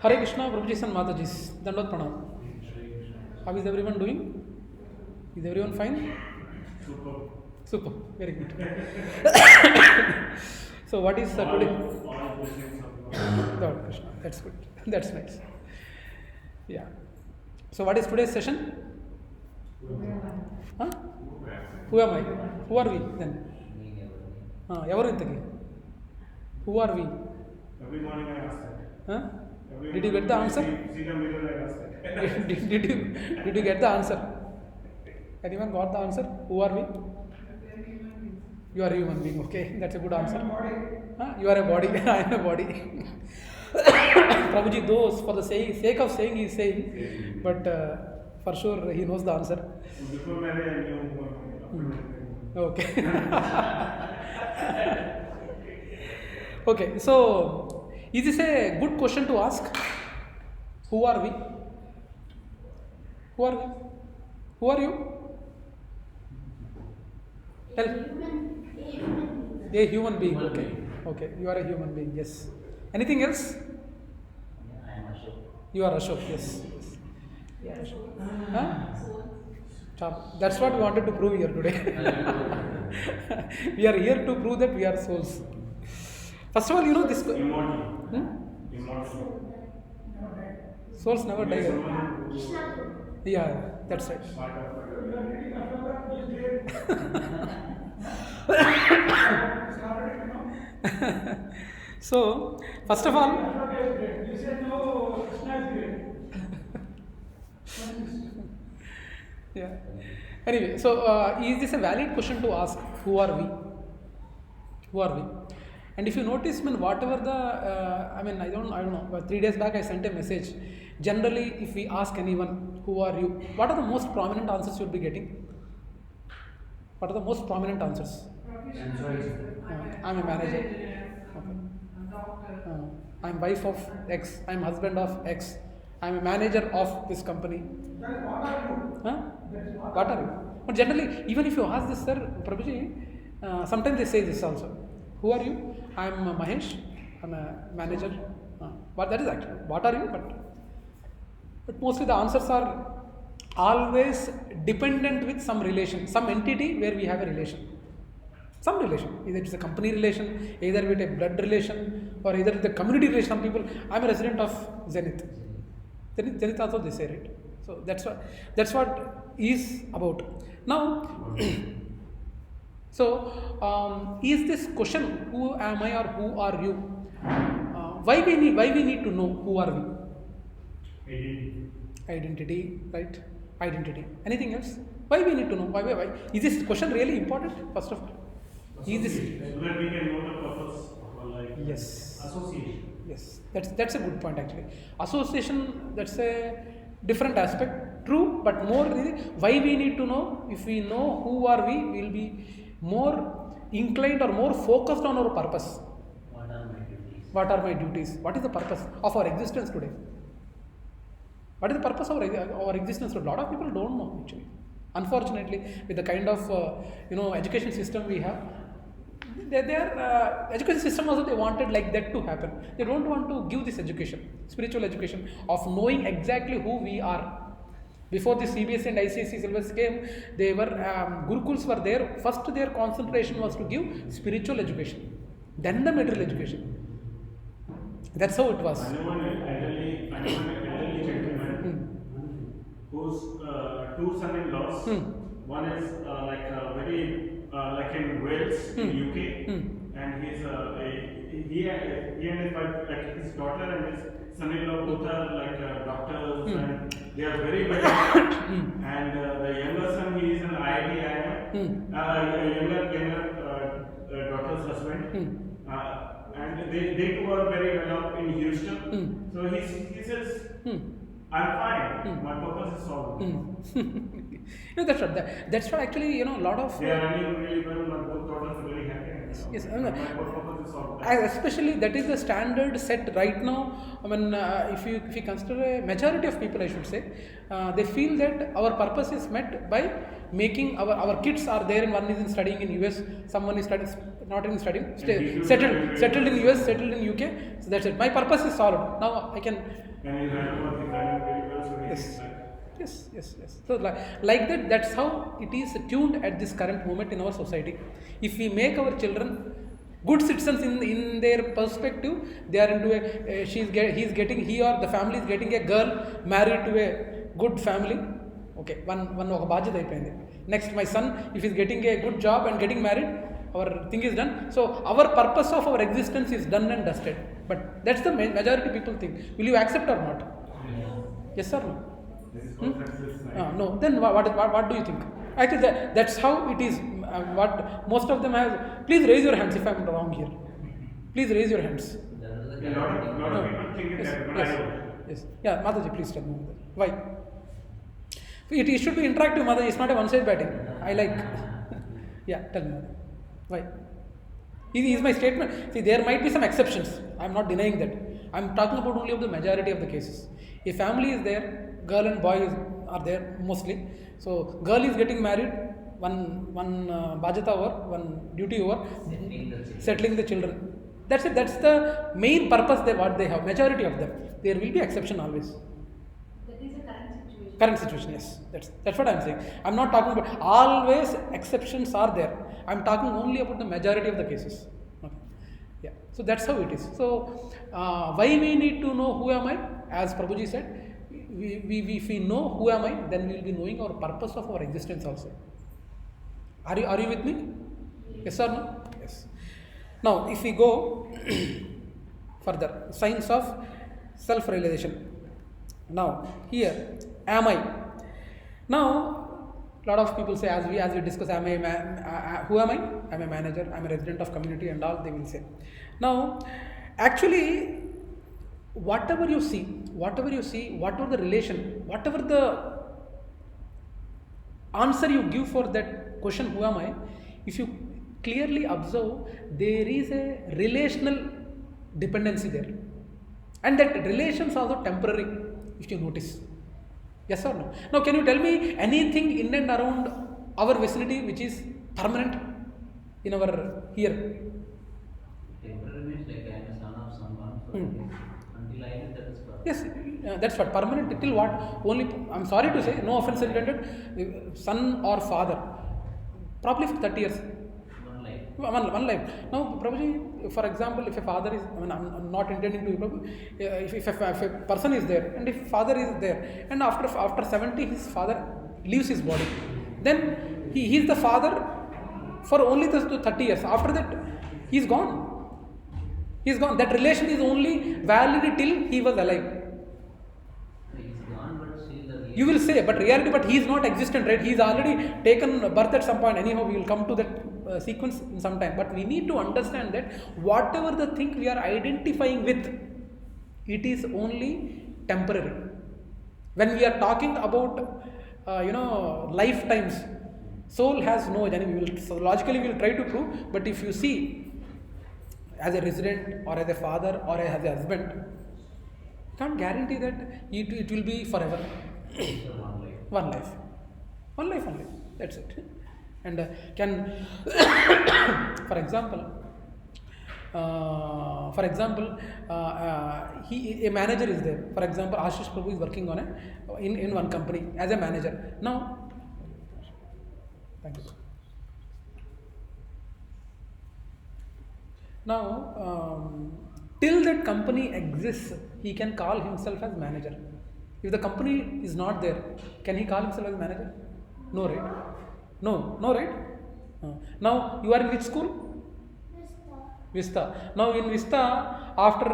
Hare Krishna, Prabhuji and Matajis. Dandot Pranam. How is everyone doing? Is everyone fine? Super. Super. Very good. So what is today? Lord Krishna. That's good. That's nice. Yeah. So what is today's session? Huh? Who am I? Who are we then? Who are we? Every morning I ask that. Huh? Did you get the answer? See the mirror, I ask that. Did you get the answer? Anyone got the answer? Who are we? You are a human being. Okay, that's a good answer. Huh? You are a body. I am a body. Prabhuji, those for the sake of saying, he is saying, but for sure he knows the answer. Before marriage, I knew. Okay. Okay, so is this a good question to ask? Who are we? Who are we? Who are you? Tell. A human being. Okay. Okay. You are a human being. Yes. Anything else? I am Ashok. You are Ashok. Yes. Yes. Huh? That's what we wanted to prove here today. We are here to prove that we are souls. First of all, you know this. Immortal. Immortal. Souls never die. Yeah, that's right. So, first of all, yeah. Anyway, so is this a valid question to ask? Who are we? Who are we? And if you notice, whatever the, I don't know. 3 days back, I sent a message. Generally, if we ask anyone, who are you? What are the most prominent answers you'll be getting? What are the most prominent answers? I'm a manager. Okay. I'm wife of X. I'm husband of X. I'm a manager of this company. Huh? What are you? But generally, even if you ask this, sir, Prabhuji, sometimes they say this also. Who are you? I'm Mahesh. I'm a manager. But that is actually, what are you? But mostly the answers are always dependent with some relation, some entity where we have a relation. Some relation. Either it's a company relation, either with a blood relation, or either with a community relation. Some people, I'm a resident of Zenith. Zenith also they say it. So that's what is about. Now, so is this question, who am I or who are you? Why we need to know who are we? Identity, right? Identity. Anything else? Why we need to know? Why? Is this question really important? First of all, is this? So that we can know the purpose of our life. Yes. Association. Yes, that's a good point actually. Association, that's a different aspect. True, but more why we need to know. If we know who are we, we'll be more inclined or more focused on our purpose. What are my duties? What are my duties? What is the purpose of our existence today? What is the purpose of our existence? A lot of people don't know actually. Unfortunately, with the kind of education system we have, their education system also they wanted like that to happen. They don't want to give this education, spiritual education of knowing exactly who we are. Before the CBSE and ICSE syllabus came, they were Gurukuls were there. First, their concentration was to give spiritual education, then the material education. That's how it was. I know an elderly gentleman whose two son-in-laws. One is very like in Wales, in UK, and he and his wife, like his daughter and his son-in-law, both are like doctors, and they are very well. And the younger son, he is an IIT IIM, younger daughter's husband. And they two are very well up in Houston. So he says, I'm fine. My purpose is solved. That's what actually, a lot of. They are running really well. My both daughters are very happy. Yes, my purpose is solved. Especially that is the standard set right now. If you consider a majority of people, I should say, they feel that our purpose is met by making our kids are there, and one is studying in US, someone is studying. not even studying, he settled in US, settled in UK. So that's it. My purpose is solved. Now I can. And he's running about the family very well, so he Yes. is like. Yes. So like that, that's how it is tuned at this current moment in our society. If we make our children good citizens in their perspective, they are into he or the family is getting a girl married to a good family. Okay, one oka బాధ్యత అయిపోయింది. Next, my son, if he is getting a good job and getting married, our thing is done. So our purpose of our existence is done and dusted. But that's the majority people think. Will you accept or not? Yes or no? This is called success. No. Then what do you think? I think that's how it is. What most of them have. Please raise your hands if I'm wrong here. Please raise your hands. A lot of people think it that, but I don't. Yes. Yeah, Mataji, please tell me why. It should be interactive, Mataji. It's not a one-side batting. I like. Yeah, tell me why. This is my statement. See, there might be some exceptions. I'm not denying that. I'm talking about only of the majority of the cases. A family is there, girl and boy are there mostly. So girl is getting married, one bajata over, one duty over, settling the children. That's it. That's the main purpose what they have. Majority of them. There will be exception always. That is a current situation. Current situation, yes. That's what I'm saying. I'm not talking about always exceptions are there. I'm talking only about the majority of the cases. Okay. Yeah. So that's how it is. So why we need to know who am I? As Prabhuji said, if we know who am I, then we will be knowing our purpose of our existence also. Are you with me? Yes or no? Yes. Now, if we go further, signs of self-realization. Now, here, am I? Now, a lot of people say, as we discuss, who am I? I'm a manager, I'm a resident of community and all, they will say. Now, actually, whatever you see, whatever the relation, whatever the answer you give for that question, who am I? If you clearly observe, there is a relational dependency there. And that relation is also temporary, if you notice. Yes or no? Now, can you tell me anything in and around our vicinity which is permanent in our here? Temporary means like I am a son of someone. So until I know that is permanent. Yes, that's what permanent till what? Only, I'm sorry to say, no offense intended, son or father, probably for 30 years. One life. Now, Prabhuji, for example, if a father is, I'm not intending to, if a person is there, and if father is there, and after 70, his father leaves his body, then he is the father for only 30 years. After that, he is gone. That relation is only valid till he was alive. He is gone, but still the You will say, but reality, but he is not existent, right? He is already taken birth at some point. Anyhow, we will come to that sequence in some time. But we need to understand that whatever the thing we are identifying with, it is only temporary. When we are talking about, lifetimes, soul has no age. So logically, we will try to prove. But if you see, as a resident or as a father or as a husband, you can't guarantee that it will be forever. One life only. That's it. And for example, a manager is there. For example, Ashish Prabhu is working on in one company as a manager. Now, thank you. Now, till that company exists, he can call himself as manager. If the company is not there, can he call himself as manager? No, right? No, right? Now, you are in which school? Vista. Now, in Vista, after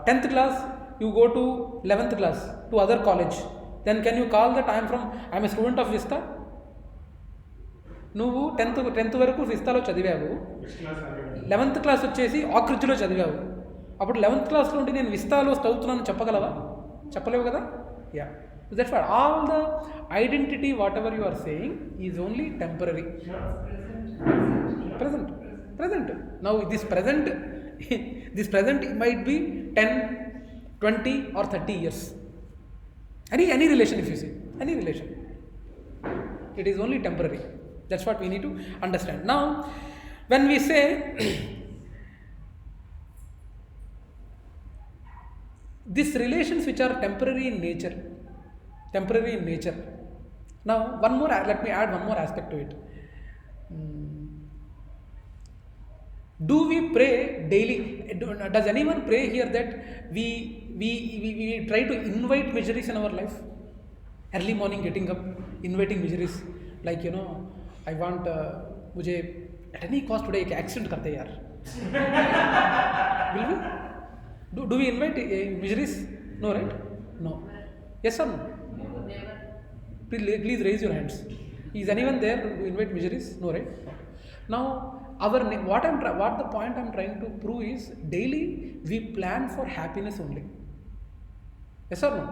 10th class, you go to 11th class, to other college. Then can you call that I am a student of Vista? నువ్వు tenth వరకు విస్తాలో చదివావు, 11th class వచ్చేసి ఆక్రిడ్జ్లో చదివావు. అప్పుడు 11th క్లాస్లో ఉండి నేను విస్తాలో చదువుతున్నాను చెప్పగలవా? చెప్పలేవు కదా. Yeah, that's what all the identity whatever you are saying is only temporary. present. Now this present might be 10, 20 or 30 years. Any relation, if you see any relation, it is only temporary. That's what we need to understand. Now, when we say these relations which are temporary in nature, now one more, let me add one more aspect to it. Do we pray daily? Does anyone pray here that we try to invite miseries in our life? Early morning getting up, inviting miseries, like I want मुझे at any cost today एक accident करते हैं यार. Will we? Do we invite miseries? No, right? No. Yes or no? Never. Please raise your hands. Is anyone there to invite miseries? No, right? No. Now, what the point I'm trying to prove is daily we plan for happiness only. Yes or no?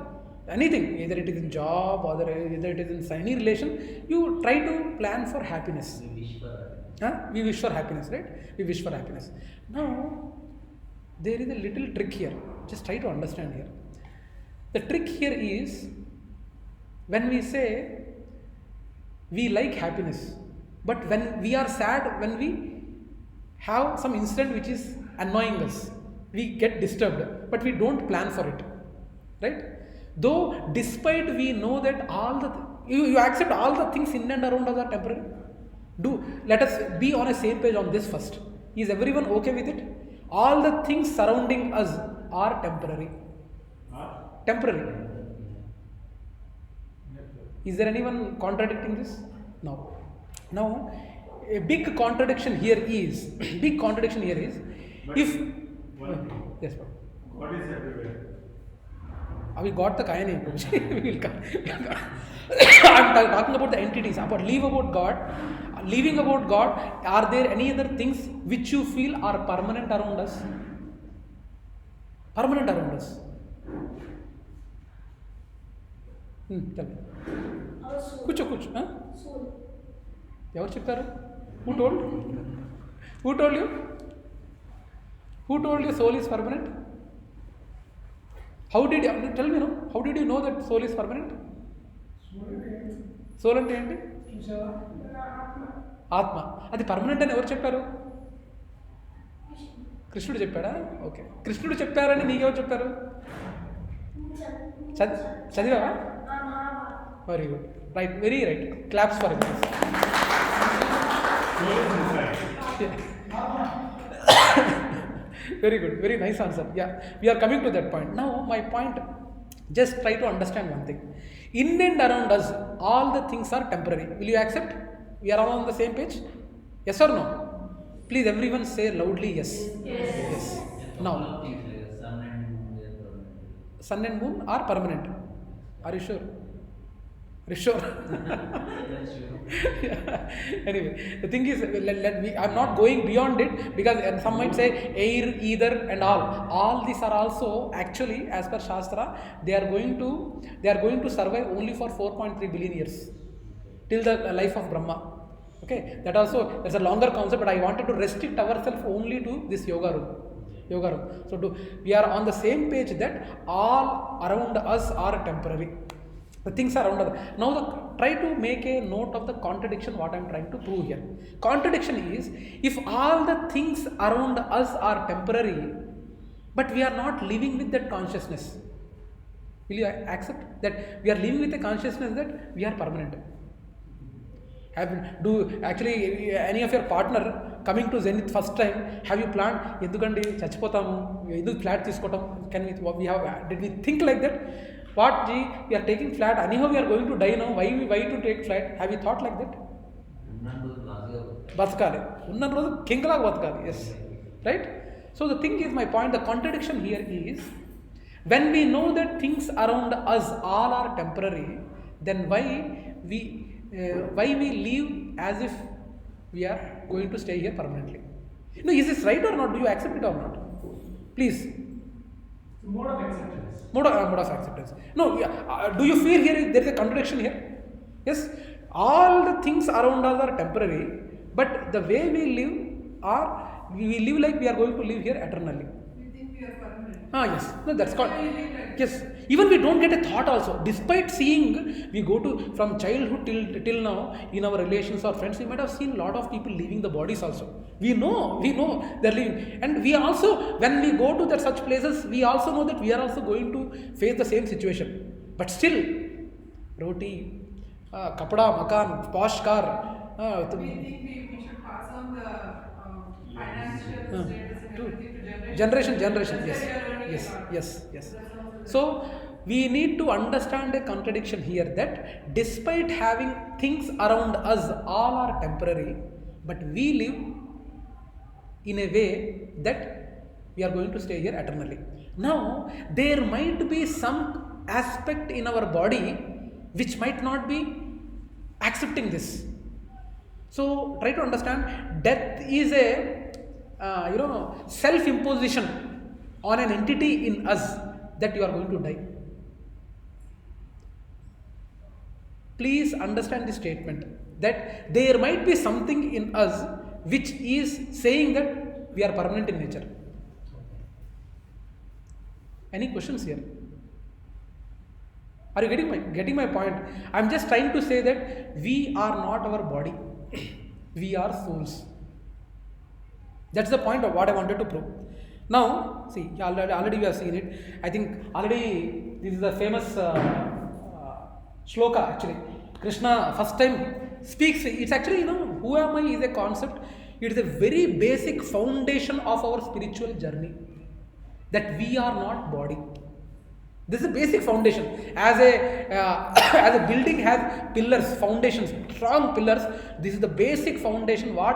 Anything, either it is in job or either it is in any relation, you try to plan for happiness. We wish for happiness, right? We wish for happiness. Now, there is a little trick here. Just try to understand here. The trick here is when we say we like happiness, but when we are sad, when we have some incident which is annoying us, we get disturbed, but we don't plan for it, right? Though despite we know that all the you accept all the things in and around us are temporary. Let us be on a same page on this first. Is everyone okay with it? All the things surrounding us are temporary. Temporary. Is there anyone contradicting this? No. Now, a big contradiction here is But if one thing. yes, sir. God is everywhere. We got the kaya name. I'm talking about the entities. About leaving about God. Are there any other things which you feel are permanent around us? Permanent around us. Tell me. Kuchu. Huh? ఎవరు చెప్పారు? Who told you? Who told you soul is permanent? How did you tell me? No? How did you know that soul is permanent? Soul అంటే ఏంటి? ఆత్మ. అది permanent అని ఎవరు చెప్పారు? కృష్ణుడు చెప్పాడా? ఓకే. కృష్ణుడు చెప్పారని నీకెవరు చెప్పారు? చదివావా? Very good. Right, very right. Claps for it. Very good, very nice answer. Yeah, we are coming to that point. Now, my point, just try to understand one thing. In and around us, all the things are temporary. Will you accept? We are all on the same page? Yes or no? Please, everyone say loudly yes. Yes. Now, sun and moon are permanent. Are you sure? Sure. Yeah. Anyway, the thing is, I'm not going beyond it because some might say air, ether, and all these are also actually, as per Shastra, they are going to survive only for 4.3 billion years till the life of Brahma. Okay, that's a longer concept, but I wanted to restrict ourselves only to this yoga room. So we are on the same page that all around us are temporary. The things are around us. Now, try to make a note of the contradiction, what I am trying to prove here. Contradiction is, if all the things around us are temporary, but we are not living with that consciousness, will you accept that we are living with a consciousness that we are permanent? Actually any of your partner coming to Zenith first time, have you planned, ఎందుకండి చచ్చిపోతాము, ఎందుకు flat తీసుకోవటం, did we think like that? What we are taking flat, anyhow we are going to die now, why to take flat? Have you thought like that? బతకాలి, ఉన్న రోజు కింగ్లాగా బతకాలి. Yes, right? So the thing is, my point, the contradiction here is, when we know that things around us all are temporary, then why we live as if we are going to stay here permanently? Is this right or not? Do you accept it or not? Please. Mode of acceptance. Mode of acceptance. No, do you feel here there is a contradiction here? Yes, all the things around us are temporary, but the way we live we live like we are going to live here eternally. You think we we are permanent. Yes, no, that's called, Yeah, yeah, yeah. yes, even we don't get a thought also, despite seeing, we go to, from childhood till now, in our relations or friends, we might have seen a lot of people leaving the bodies also. We know they're leaving, and we also, when we go to that such places, we also know that we are also going to face the same situation, but still, roti, kapda, makan, posh car, We think we should pass on the financial status and to everything to generation, That's yes, why we are earning a yes, lot. yes, yes. That's also So we need to understand a contradiction here, that despite having things around us all are temporary, but we live in a way that we are going to stay here eternally. Now there might be some aspect in our body which might not be accepting this. So try to understand, death is a self-imposition on an entity in us that you are going to die. Please understand this statement, that there might be something in us which is saying that we are permanent in nature. Any questions here? Are you getting my point? I'm just trying to say that we are not our body. We are souls. That's the point of what I wanted to prove. Now, see, already we have seen it. I think already this is the famous shloka actually. Krishna first time speaks. It's actually, who am I is a concept. It is a very basic foundation of our spiritual journey. That we are not body. This is a basic foundation. As a building has pillars, foundations, strong pillars. This is the basic foundation. I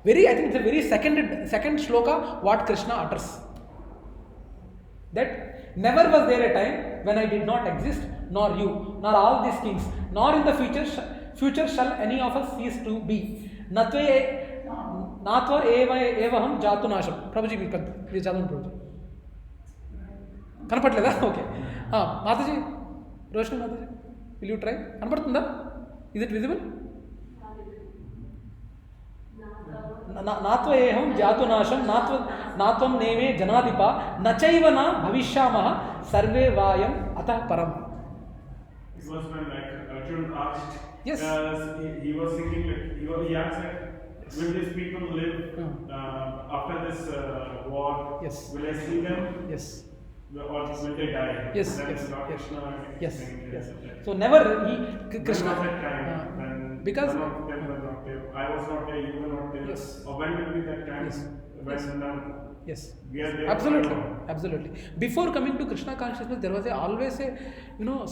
think it's a very second shloka what Krishna utters. That never was there a time when I did not exist, nor you, nor all these kings, nor in the future shall any of us cease to be. Natva evaham jatunasham. Prabhuji, we chadavandi Prabhuji. కనపట్లేదా? Okay, Mataji, Roshini Mataji, will you try? కనపడుతుందా? Is it visible? నాత్వ ఏహం జాతునాశం నాత్వం నేమే జనాధిప నచైవ నా భవిష్యామః సర్వే వాయం అతః పరం. It was when Arjun asked, Yes. he was thinking, he asked that, will these people live after this war? Yes. Will I see them? Yes. Or will they die? Yes, That yes, is Lord yes. Krishna Yes, explaining yes. that. So never Krishna Krishna, was that time when because none of them were not there. I was not there, you were not there. Yes. Or when will be that time Yes. when Yes. Yes, we are there? absolutely. Before coming to Krishna consciousness, there was always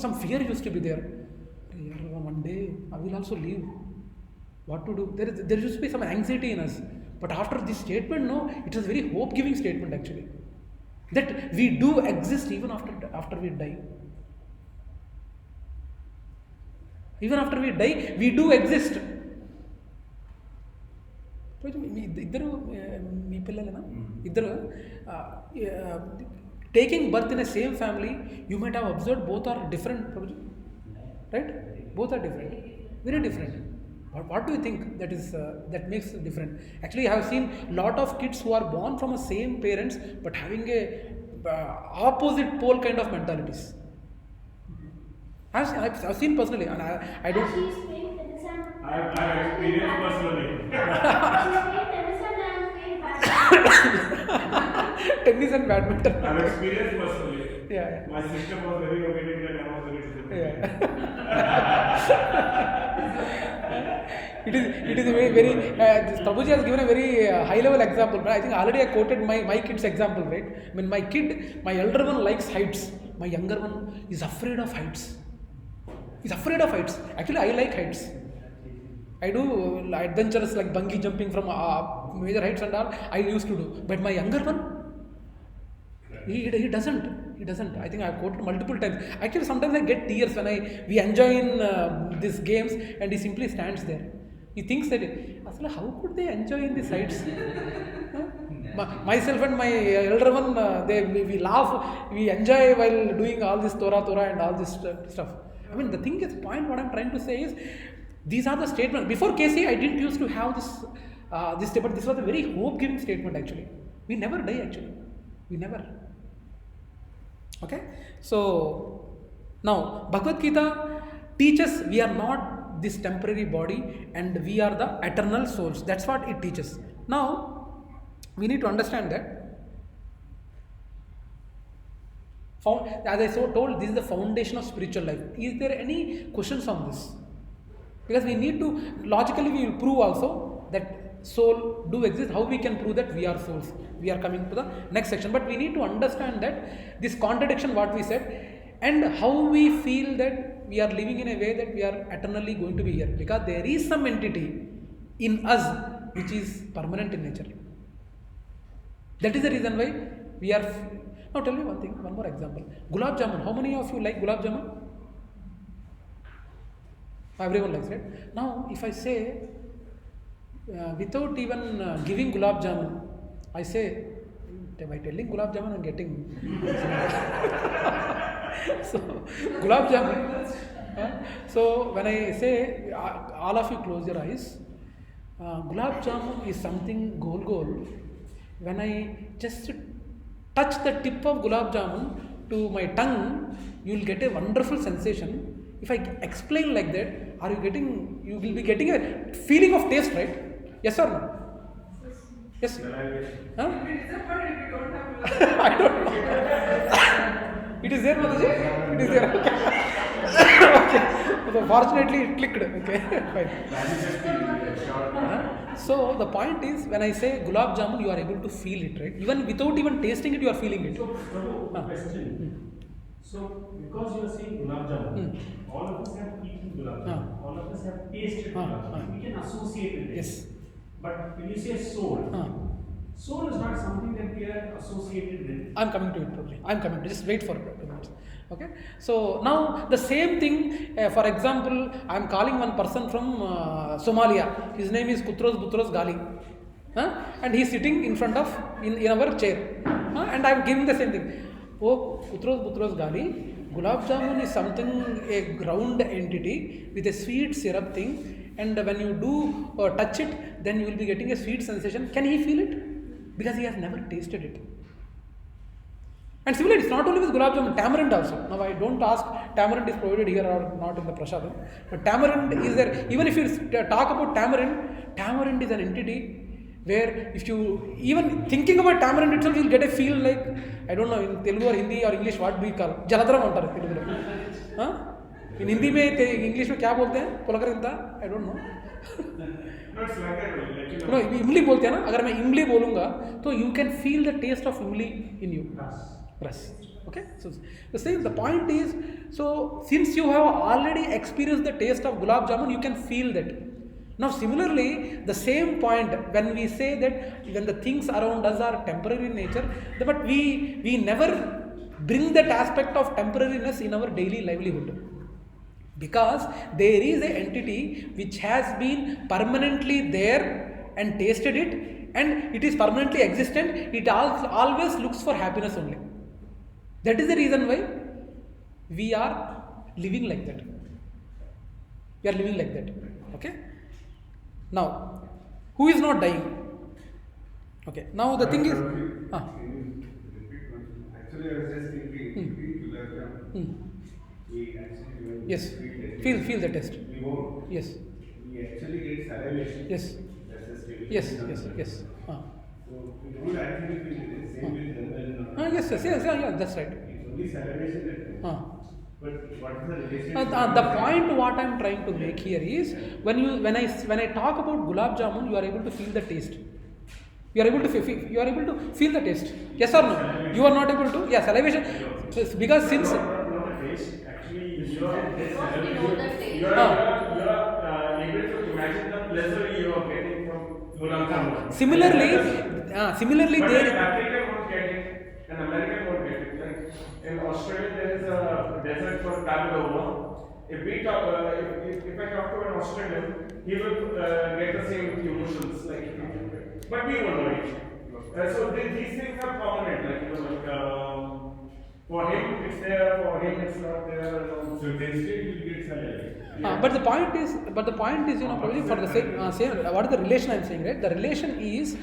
some fear used to be there. One day I will also leave. What to do? There used to be some anxiety in us. But after this statement, it is a very hope-giving statement actually. That we do exist even after we die. Even after we die, we do exist. ఇద్దరు మీ పిల్లలేనా? ఇద్దరు taking birth in a same family, you might have observed both are different, right? Both are different, very different. What do you think that makes it different? Actually, I have seen lot of kids who are born from a same parents but having a opposite pole kind of mentalities. I've seen personally, and I don't. She's playing tennis and I have experienced personally. she's playing tennis and I'm playing badminton. Tennis and badminton. I have experienced personally. Yeah. My sister was very obedient and I was very disciplined. It is a very Prabhuji has given a very high level example, but I think already I quoted my kid's example, right? I mean, my elder one likes heights, my younger one is afraid of heights. He's afraid of heights. Actually, I like heights. I do adventures like bungee jumping from major heights and all. I used to do, but my younger one, he doesn't. I think I've quoted multiple times. Actually, sometimes I get tears when we enjoy in these games, and he simply stands there. He thinks that, how could they enjoy in these heights? Myself and my elder one, we laugh, we enjoy while doing all this Torah and all this stuff. I mean, the thing is, what I'm trying to say is, these are the statements. Before Casey, I didn't used to have this statement. This was a very hope-giving statement actually. We never die actually. We never. Okay, so now Bhagavad Gita teaches we are not this temporary body and we are the eternal souls. That's what it teaches. Now we need to understand that. As I so told, this is the foundation of spiritual life. Is there any questions on this? Because we need to, logically we will prove also that soul do exist. How we can prove that we are souls? We are coming to the next section. But we need to understand that this contradiction what we said and how we feel that we are living in a way that we are eternally going to be here. Because there is some entity in us which is permanent in nature. That is the reason why we are... Now tell me one thing, one more example. Gulab Jamun. How many of you like Gulab Jamun? Everyone likes it. Now, if I say, without even giving Gulab Jamun, I say, by telling Gulab Jamun, I'm getting. So, Gulab Jamun. So, when I say, all of you close your eyes, Gulab Jamun is something goal. When I just touch the tip of Gulab Jamun to my tongue, you will get a wonderful sensation. If I explain like that, you will be getting a feeling of taste, right? Yes or no? Yes. Huh? It is a fun if you don't have I don't know. It is there, Mataji? It is there. Okay. So fortunately it clicked. Okay. Fine. So the point is, when I say Gulab Jamun, you are able to feel it, right? Even without even tasting it, you are feeling it. So, Prabhu, question. So, because you are saying Gulab Jamun, all of us have eaten Gulab Jamun, all of us have tasted Gulab Jamun, we can associate with it. Yes. But when you say soul, soul is not something that we are associated with. I'm coming to it probably. I'm coming to just wait for 2 minutes. Okay. So now the same thing, for example, I'm calling one person from Somalia. His name is Kutros Butros Gali. And he's sitting in front of, in our chair. And I'm giving the same thing. Oh, Kutros Butros Gali, Gulab Jamun is something, a ground entity with a sweet syrup thing. And when you do touch it, then you will be getting a sweet sensation. Can he feel it? Because he has never tasted it. And similarly, it's not only with Gulab Jamun, tamarind also. Now I don't ask tamarind is provided here or not in the prasadam. But tamarind is there. Even if you talk about tamarind is an entity where if you, even thinking about tamarind itself, you'll get a feel like, I don't know, in Telugu or Hindi or English, what do we call? Jaladram antar Telugu. In Hindi mein, English mein kya bolte hain? Pulakarinta? I don't know. No, it's like that, like, you No, know. imli bolte hain na. Agar main imli bolunga, so you can feel the taste of imli in you. Ras. Okay, so the same. The point is, so since you have already experienced the taste of Gulab Jamun, you can feel that. Now, similarly, the same point when we say that when the things around us are temporary in nature, but we never bring that aspect of temporariness in our daily livelihood, because there is an entity which has been permanently there and tasted it, and it is permanently existent. It always looks for happiness only. That is the reason why we are living like that. We are living like that. Okay. Now, who is not dying? Okay. Now the thing is, Actually, I was just thinking, we actually yes, feel the test. We won't. Yes. We actually get salivation. Yes. That's the stimulation. Yes. So we don't actually feel it. Same with them. Yes, that's right. It's only salivation that. But what is the relation? The point what I am trying to make here is, when I talk about Gulab Jamun, you are able to feel the taste. You are able to feel the taste. Yes or no? You are not able to. Yeah, salivation. Because since Not the taste. Actually, you are know the taste. you are able to imagine the pleasure you are getting from Gulab Jamun. Similarly, But there. an African won't get it, an American won't get it. Like in Australia, there is a desert called Paloma. If I talk to an Australian, he will get the same emotions like. But we won't know it. So these things are permanent. Like for him it's there, for him it's not there. So they still will get salary. But the point is, probably for the same, what is the relation I am saying, right? The relation is,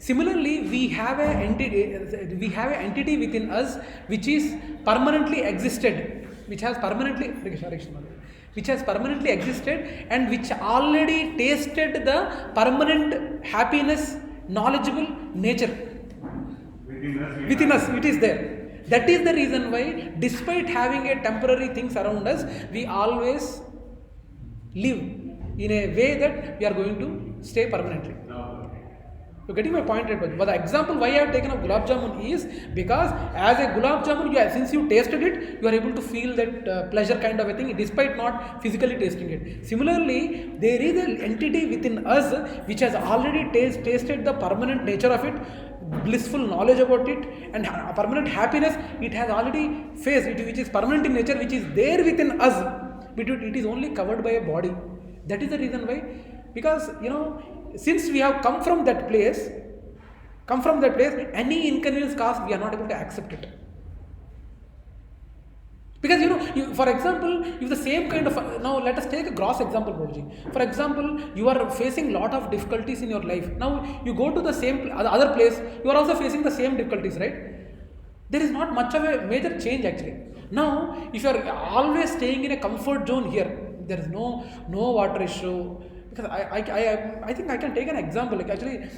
Similarly, we have an entity within us which is permanently existed, which has permanently existed, and which already tasted the permanent happiness, knowledgeable nature within us. It is there. That is the reason why, despite having a temporary things around us, we always live in a way that we are going to stay permanently. You're getting my point, right? But the example why I have taken up gulab jamun is because as a gulab jamun, since you tasted it, you are able to feel that pleasure kind of a thing, despite not physically tasting it. Similarly, there is an entity within us which has already tasted the permanent nature of it, blissful knowledge about it, and permanent happiness it has already faced, which is permanent in nature, which is there within us, but it is only covered by a body. That is the reason why, because since we have come from that place, any inconvenience caused, we are not able to accept it. Because for example, if the same kind of, now let us take a gross example, Prabhuji. For example, you are facing lot of difficulties in your life. Now you go to the other place, you are also facing the same difficulties, right? There is not much of a major change actually. Now, if you are always staying in a comfort zone here, there is no water issue. Because I think I can take an example. Like actually,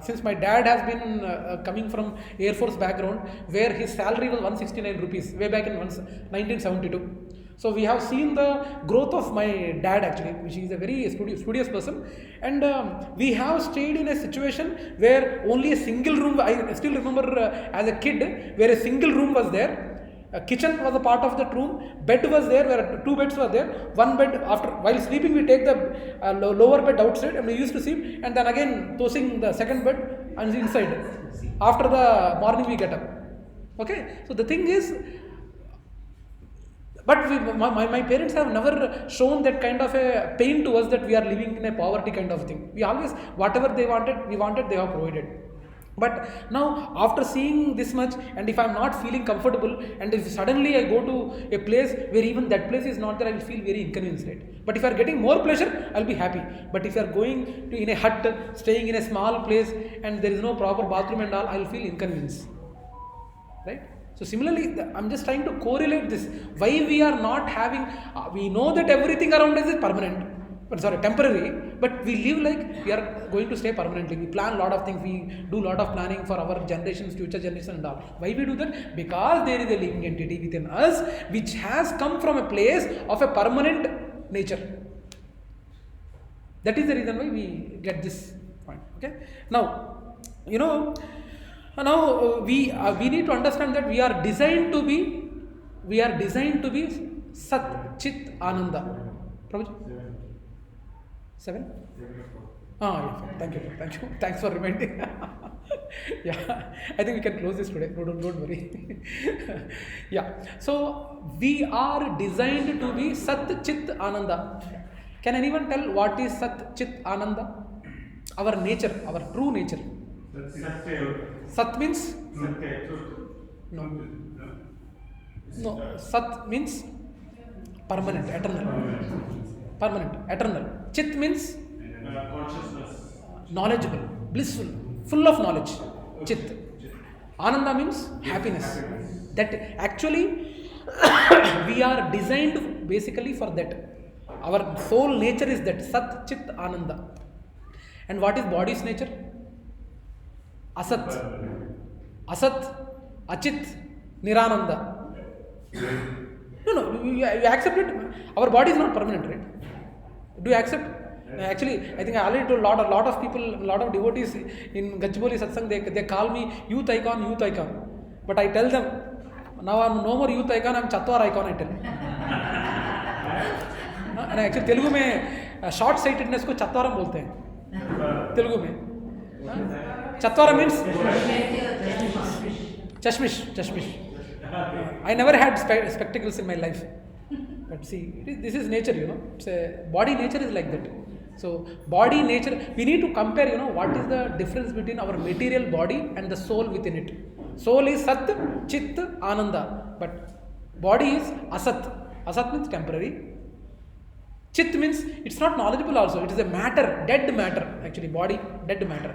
since my dad has been coming from Air Force background, where his salary was 169 rupees way back in 1972. So we have seen the growth of my dad actually, which is a very studious person, and we have stayed in a situation where only a single room. I still remember as a kid where a single room was there. A kitchen was a part of that room. Bed was there, where 2 beds were there. One bed, while sleeping, we take the lower bed outside and we used to sleep, and then again tossing the second bed and inside. After the morning we get up. Okay, so the thing is, but my parents have never shown that kind of a pain to us that we are living in a poverty kind of thing. We always, whatever they wanted, they have provided. But now, after seeing this much, and if I am not feeling comfortable, and if suddenly I go to a place where even that place is not there, I will feel very inconvenienced, right? But if I are getting more pleasure, I will be happy. But if you are going to in a hut, staying in a small place, and there is no proper bathroom and all, I will feel inconvenience, right? So similarly, I'm just trying to correlate this. Why we are not having, we know that everything around us is temporary, but we live like we are going to stay permanently. We plan a lot of things, we do a lot of planning for our generations, future generations and all. Why we do that? Because there is a living entity within us which has come from a place of a permanent nature. That is the reason why we get this point. Okay. Now, we need to understand that we are designed to be Sat, Chit, Ananda. Prabhuji? 7? Yeah, thank you. Thanks for reminding. Yeah, I think we can close this today. Don't worry. Yeah, so we are designed to be Sat, Chit, Ananda. Can anyone tell what is Sat, Chit, Ananda? Our nature, our true nature. Sat means? No. Sat means permanent, eternal. Chit means consciousness, knowledgeable, blissful, full of knowledge. Chit. Ananda means happiness. That actually we are designed basically for that. Our soul nature is that Sat, Chit, Ananda. And what is body's nature? Asat, Achit, Nirananda. No, you accept it. Our body is not permanent, right? Do you accept? Actually, I think I already told a lot of people, a lot of devotees in Gachibowli Satsang, they call me youth icon. But I tell them, now I'm no more youth icon, I'm Chatwar icon, I tell. And actually, Telugu में short sightedness को चत्वारम बोलते हैं. Telugu में. Chatwara means chashmish. I never had spectacles in my life. But see, this is nature, It's a body nature is like that. So body nature, we need to compare, what is the difference between our material body and the soul within it. Soul is Sat, Chit, Ananda. But body is Asat. Asat means temporary. Chit means it's not knowledgeable also. It is a matter, dead matter, actually, body, dead matter.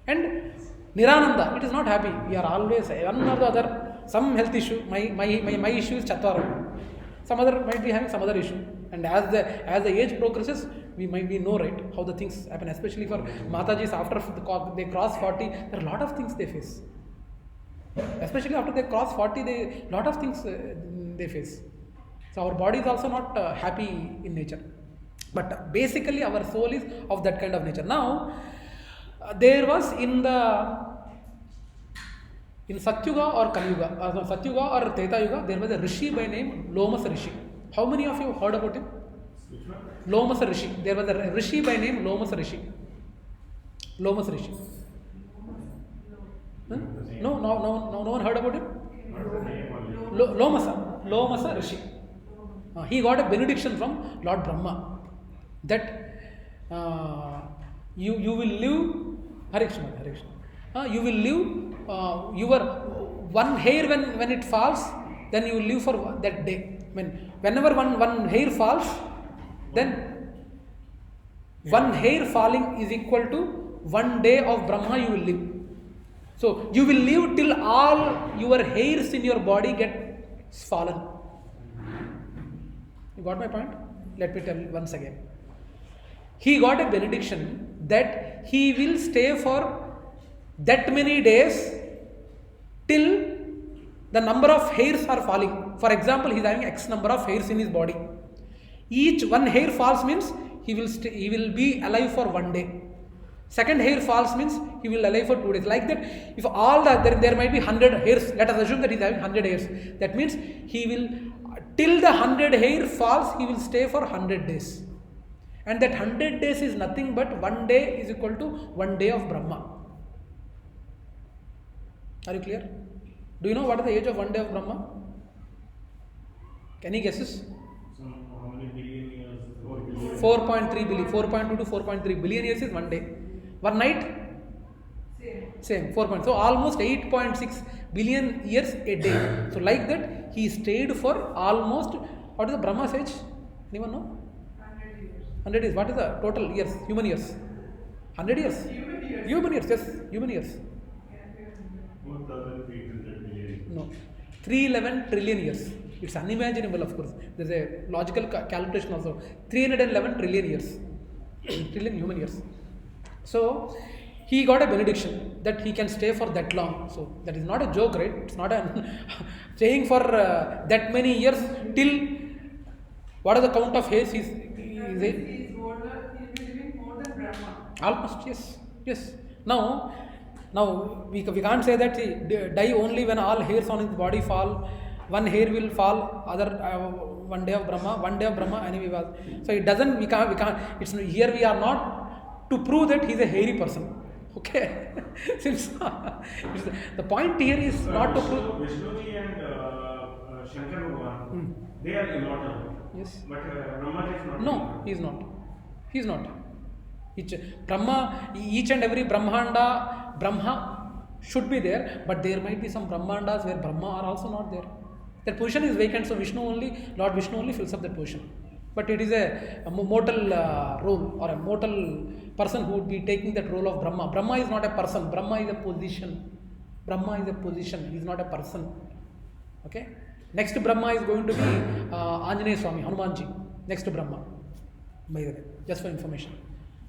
And Nirananda, it is not happy. We are always one or the other, some health issue. My issue is Chatvaram. Some other might be having some other issue. And as the age progresses, we know, right, how the things happen, especially for Matajis after they cross 40, there are a lot of things they face. Especially after they cross 40, lot of things they face. So our body is also not happy in nature. But basically our soul is of that kind of nature. Now, there was in Satyuga or Kaliyuga, Satyuga or Treta Yuga, there was a Rishi by name Lomas Rishi. How many of you heard about him? Which one? Lomas Rishi. There was a Rishi by name Lomas Rishi. Lomas Rishi. Huh? No one heard about him? Not the name only. Lomasa Rishi. He got a benediction from Lord Brahma that you will live. Hare Krishna. You will live your one hair when it falls, then you will live for that day. Whenever one hair falls, then one hair falling is equal to 1 day of Brahma you will live. So you will live till all your hairs in your body get fallen. You got my point? Let me tell you once again. He got a benediction that he will stay for that many days till the number of hairs are falling. For example, he is having X number of hairs in his body. Each one hair falls means he will be alive for 1 day. Second hair falls means he will alive for 2 days. Like that, if all there might be 100 hairs. Let us assume that he is having 100 hairs. That means he will, till the 100 hair falls, he will stay for 100 days. And that 100 days is nothing but 1 day is equal to 1 day of Brahma. Are you clear? Do you know what is the age of 1 day of Brahma? Any guesses? So how many billion years? 4 billion. 4.3 billion, 4.2 to 4.3 billion years is 1 day. 1 night? Same. 4. So almost 8.6 billion years a day. So like that, he stayed for almost, what is the Brahma's age? Anyone know? 100 years. What is the total years? Human years? 100 years? Human years, yes. Human years. 4,300 billion. No. 311 trillion years. It's unimaginable, of course. There's a logical calculation also. 311 trillion years. Trillion human years. So, he got a benediction that he can stay for that long. So, that is not a joke, right? It's not a staying for that many years till what is the count of hairs he's older, he'll be living more than Brahma. almost, yes. Now we can't say that he die only when all hairs on his body fall. One hair will fall, other 1 day of Brahma, anyway. So it doesn't, we can't, it's here we are not to prove that he is a hairy person. Okay? Since the point here is not to prove. Vishnuji and Shankar Bhagavan, they are immortal. Yes. But Brahma is not. No, he is not. Each and every Brahma should be there, but there might be some Brahmandas where Brahma are also not there. That position is vacant, so Lord Vishnu only fills up that position. But it is a mortal role, or a mortal person who would be taking that role of Brahma. Brahma is not a person, Brahma is a position. He is not a person. Okay? Next Brahma is going to be Anjaneya Swami, Hanumanji. Next Brahma, by the way, just for information.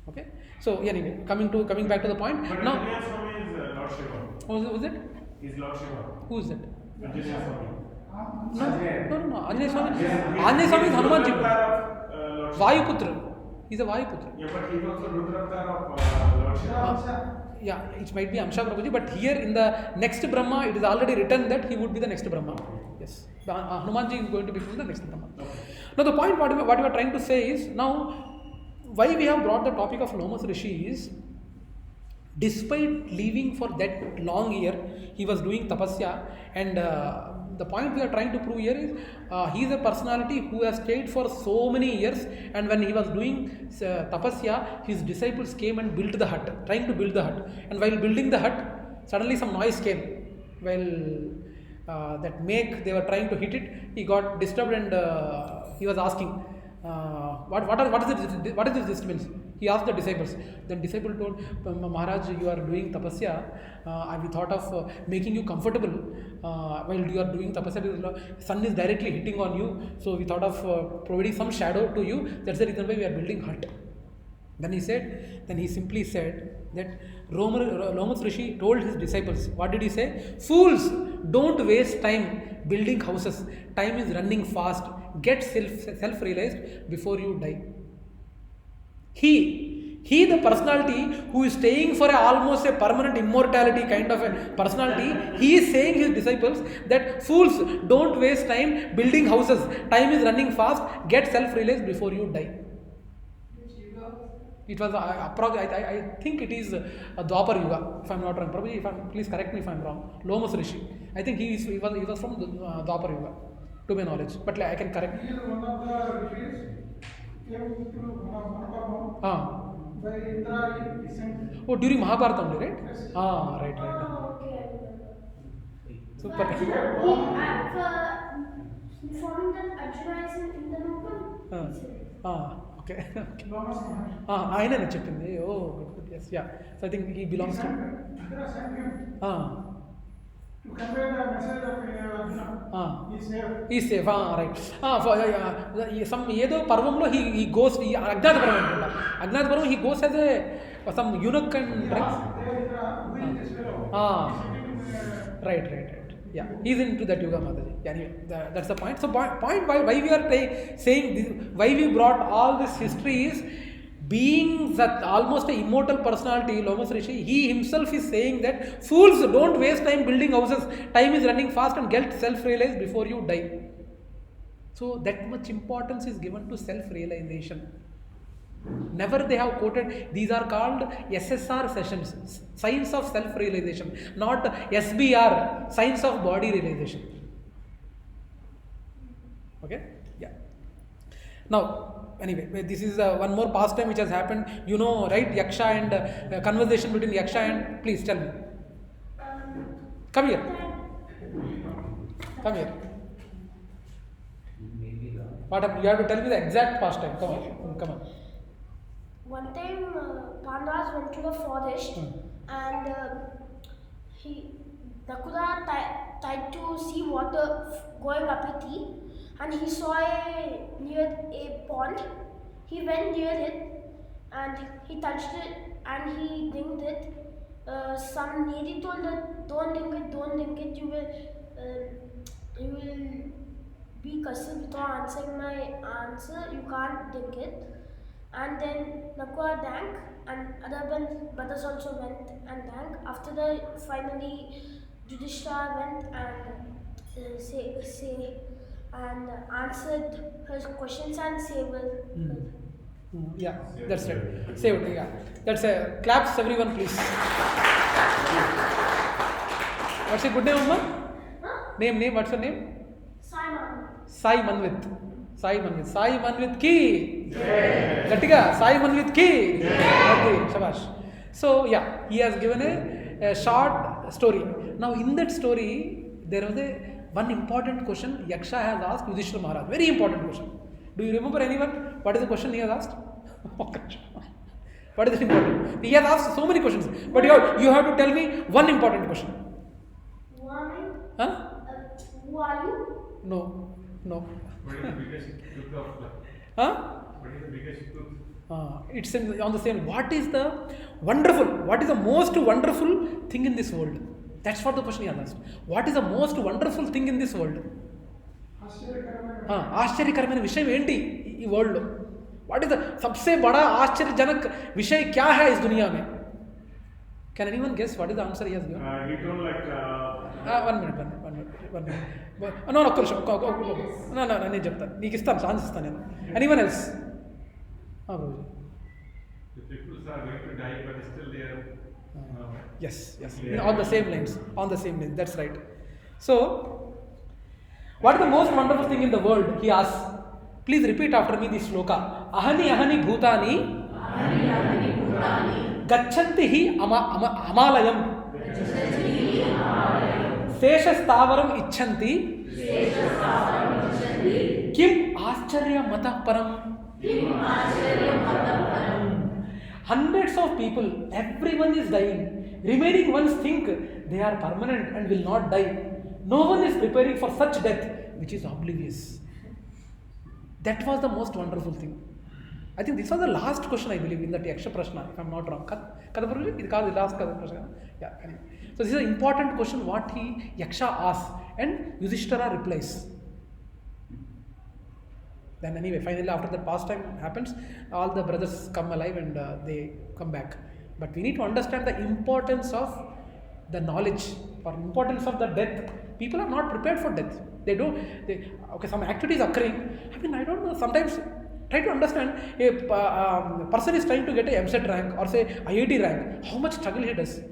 Okay? So anyway, coming back to the point. But Now, Anjaneya Swami is Lord Shiva. who is it? He's Lord Shiva. Who is that? Anjaneya Swami. No. Anjaneya Swami is Hanumanji. Vayuputra. He's a Vayuputra. Yeah, but he's also Rudravatar of Lord Shiva. Yeah, it might be Amsha Prabhuji, but here in the next Brahma, it is already written that he would be the next Brahma. Yes. Hanumanji is going to become the next Brahma. Now, the point what we are trying to say is, now, why we have brought the topic of Lomas Rishi is, despite living for that long year, he was doing tapasya, and the point we are trying to prove here is, he is a personality who has stayed for so many years, and when he was doing tapasya, his disciples came and built the hut, trying to build the hut, and while building the hut, suddenly some noise came. While they were trying to hit it, he got disturbed, and he was asking, what is this disturbance? He asked the disciples. Then disciple told, Maharaj, you are doing tapasya. We thought of making you comfortable while you are doing tapasya, because sun is directly hitting on you. So we thought of providing some shadow to you. That's the reason why we are building hut. Then he simply said that Lomas Rishi told his disciples, what did he say? Fools, don't waste time building houses. Time is running fast. Get self-realized before you die. He the personality who is staying for almost a permanent immortality kind of a personality, he is saying his disciples that fools, don't waste time building houses. Time is running fast. Get self-realized before you die. It was I think it is Dwapar Yuga, if I am not wrong. Probably, please correct me if I am wrong. Lomas Rishi. I think he was from Dwapar Yuga, to my knowledge. But I can correct. He is one of the rishis came to Mahabharata by Indra he sent. Oh, during Mahabharata only, right? Yes. Right. Oh, okay. Super. But he informed that Arjuna is in the Loka. Okay. Lomas Maharaj. I know చెప్పింది. Oh, good. Yes, yeah. So I think he belongs to. Indra sent him To convey the message of Arjuna. He is safe. He is safe. Right. Some ఏదో పర్వంలో he goes, అజ్ఞాత పర్వం అనుకుంటా. అజ్ఞాత పర్వం he goes as a some eunuch and drinks. Who is this fellow? Right. Yeah, he's into that Yuga Mataji. Anyway, that's the point. So point why we are saying this, why we brought all this history is, being that almost an immortal personality, Lomas Rishi, he himself is saying that fools, don't waste time building houses. Time is running fast and get self-realized before you die. So that much importance is given to self-realization. Never they have quoted, these are called SSR sessions, science of self-realization, not SBR, science of body realization. Okay? Yeah. Now, anyway, this is one more pastime which has happened. You know, right? Yaksha and conversation between Yaksha and, please tell me. Come here. What happened? You have to tell me the exact pastime. Come on. One time, Pandavas went to the forest and Nakula tried to see water going up a tree, and he saw near a pond. He went near it and he touched it and he drank it. Some lady told that don't drink it, you will be cursed without answering my answer, you can't drink it. And then Nakua drank, and other brothers also went and drank. After that, finally Yudhishthira went and and answered her questions and saved her. Yeah, that's right. Saved. Yeah, that's a claps, everyone, please. What's your good name, Amma? Name. What's your name? Sai Manvit. Sai Manvit ki. Gatiga. Sai Manvit ki. Shabash. So yeah, he has given a short story. Now in that story, there was one important question Yaksha has asked Yudhishthira Maharaj. Very important question. Do you remember anyone? What is the question he has asked? What is it important? He has asked so many questions, but you have to tell me one important question. Who are you? Huh? Who are you? No. What is the biggest truth of life? Huh? What is the biggest truth? It's on the same. What is the most wonderful thing in this world? That's what the question he has asked. What is the most wonderful thing in this world? आश्चर्यकरమైన విషయం ఏంటి ఈ world లో? What is the सबसे बड़ा आश्चर्यजनक विषय क्या है इस दुनिया में? Can anyone guess what is the answer he has given? He told like. One minute. No, నేను చెప్తాను, నీకు ఇస్తాను, ఛాన్స్ ఇస్తాను నేను. Anyone else? The people are going to die, but still they are. Yes. On the same lines. That's right. So, what is the most wonderful thing in the world? He asks. Please repeat after me this shloka. Ahani bhutani. Gachanti hi amalayam. Seshastavaram icchanti. Kim Ascharya Mata Param. Hundreds of people, everyone is dying. Remaining ones think they are permanent and will not die. No one is preparing for such death, which is oblivious. That was the most wonderful thing. I think this was the last question, I believe, in that Yaksha Prashna, if I am not wrong. Kadapuruji? It is the last Prashna. Yeah, anyway. So this is an important question what Yaksha asks and Yudhishthira replies. Then anyway, finally after that pastime happens, all the brothers come alive and they come back. But we need to understand the importance of the knowledge or importance of the death. People are not prepared for death. Okay, some activity is occurring. I mean, I don't know, sometimes try to understand a person is trying to get a MSET rank or say IIT rank, how much struggle he does.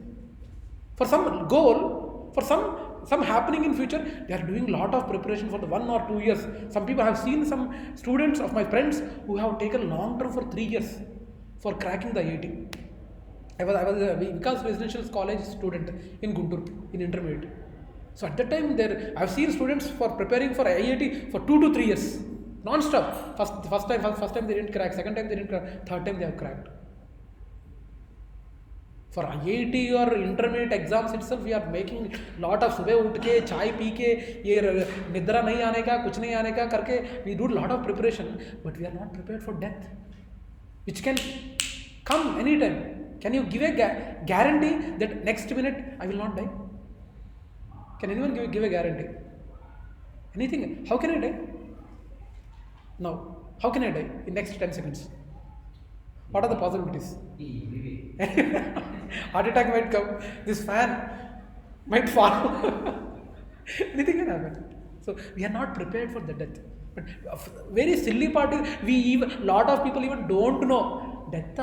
For some goal, for some happening in future, they are doing lot of preparation for the 1 or 2 years. Some people have seen some students of my friends who have taken long term for 3 years for cracking the IIT. I was a Vikas Residential College student in Guntur in intermediate. So at that time, I have seen students for preparing for IIT for 2 to 3 years, non-stop. First time they didn't crack, second time they didn't crack, third time they have cracked. For IIT or intermediate exams itself, we are making lot of सुबह उठ के चाय P के ये निद्रा नहीं आने का कुछ नहीं आने का करके we do lot of preparation, but we are not prepared for death, which can come anytime. Can you give a guarantee that next minute I will not die? Can anyone give a guarantee? Anything? How can I die? No. How can I die in next 10 seconds? What are the possibilities? Heart attack might come. This fan might fall. Anything can happen. So we are not prepared for the death. But very silly part is lot of people even don't know death.